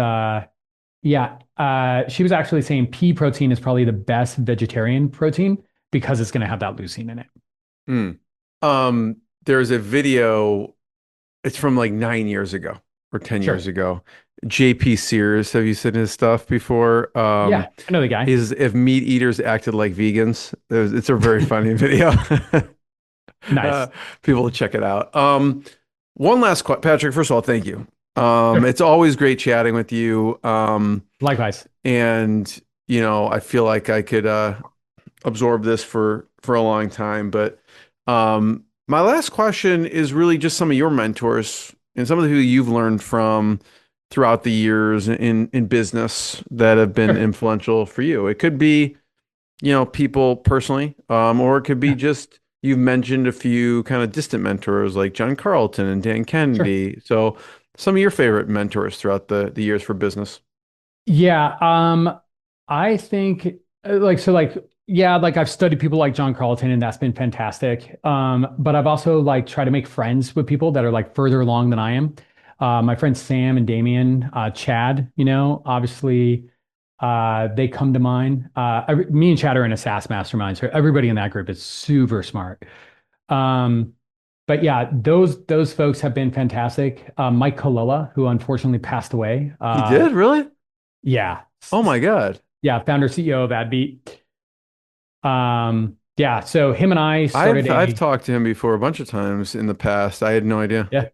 yeah, she was actually saying pea protein is probably the best vegetarian protein because it's going to have that leucine in it. Mm. There's a video. It's from like 9 years ago or 10 years Sure. ago. JP Sears, have you seen his stuff before? Yeah, I know the guy. Is if meat eaters acted like vegans. It's a very funny video. Uh, Nice. People to check it out. One last question, Patrick. First of all, thank you. Sure. It's always great chatting with you. Likewise. And I feel like I could absorb this for a long time. But my last question is really just some of your mentors and some of the who you've learned from throughout the years in business that have been Sure. influential for you. It could be, people personally, or it could be Yeah. just you've mentioned a few kind of distant mentors like John Carlton and Dan Sure. Kennedy. So some of your favorite mentors throughout the years for business. Yeah, I think like so like yeah, like I've studied people like John Carlton and that's been fantastic. But I've also like tried to make friends with people that are like further along than I am. My friends Sam and Damien, Chad, obviously they come to mind. Me and Chad are in a SaaS mastermind, so everybody in that group is super smart. Um, but yeah, those folks have been fantastic. Mike Colella, who unfortunately passed away. He did, really? Yeah. Oh my God. Yeah, founder CEO of AdBeat. Yeah, so him and I started I've a talked to him before a bunch of times in the past. I had no idea. yeah.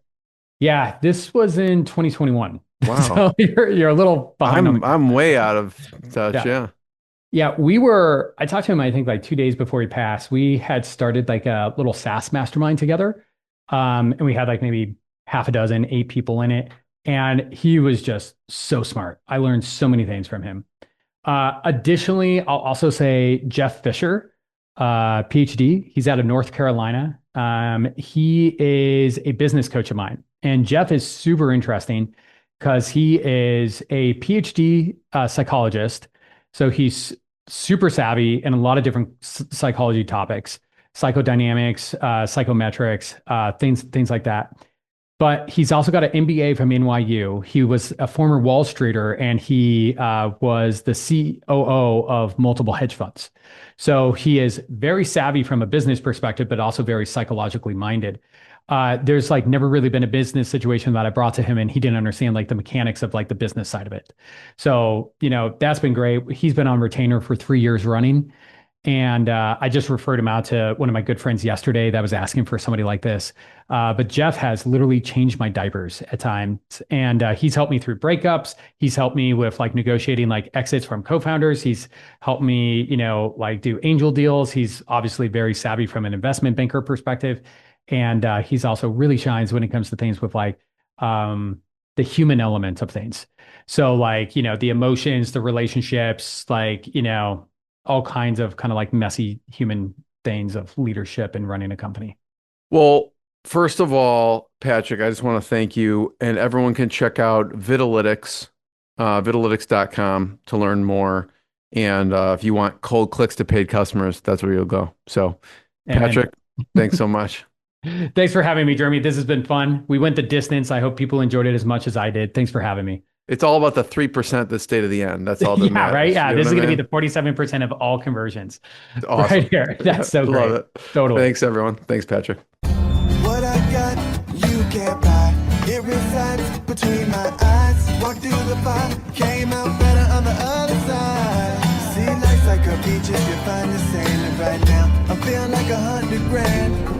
Yeah, this was in 2021. Wow. So you're a little behind on the I'm way out of touch. yeah. Yeah. Yeah, I talked to him, I think like 2 days before he passed. We had started like a little SaaS mastermind together. And we had like maybe half a dozen, 8 people in it. And he was just so smart. I learned so many things from him. Additionally, I'll also say Jeff Fisher. PhD. He's out of North Carolina. He is a business coach of mine. And Jeff is super interesting because he is a PhD psychologist. So he's super savvy in a lot of different psychology topics, psychodynamics, psychometrics, things like that. But he's also got an MBA from NYU. He was a former Wall Streeter, and he was the COO of multiple hedge funds. So he is very savvy from a business perspective, but also very psychologically minded. There's like never really been a business situation that I brought to him and he didn't understand like the mechanics of like the business side of it. So, that's been great. He's been on retainer for 3 years running. And I just referred him out to one of my good friends yesterday that was asking for somebody like this. But Jeff has literally changed my diapers at times. And he's helped me through breakups. He's helped me with like negotiating like exits from co-founders. He's helped me, like do angel deals. He's obviously very savvy from an investment banker perspective. And he's also really shines when it comes to things with like the human element of things. So like, the emotions, the relationships, like, all kinds of kind of like messy human things of leadership and running a company. Well, first of all, Patrick, I just want to thank you, and everyone can check out Vidalytics, Vidalytics.com to learn more. And if you want cold clicks to paid customers, that's where you'll go. So, Patrick, thanks so much. Thanks for having me, Jeremy. This has been fun. We went the distance. I hope people enjoyed it as much as I did. Thanks for having me. It's all about the 3% that stay to the end. That's all that matters. Right. Yeah, You know this is what I going to mean? be the 47% of all conversions. Awesome. Right here. That's so great. Love it. Totally. Thanks, everyone. Thanks, Patrick. What I got, you can't buy. It resides between my eyes. Walked through the fire, came out better on the other side. See, life's like a beach if you find the sailing right now. I'm feeling like 100 grand.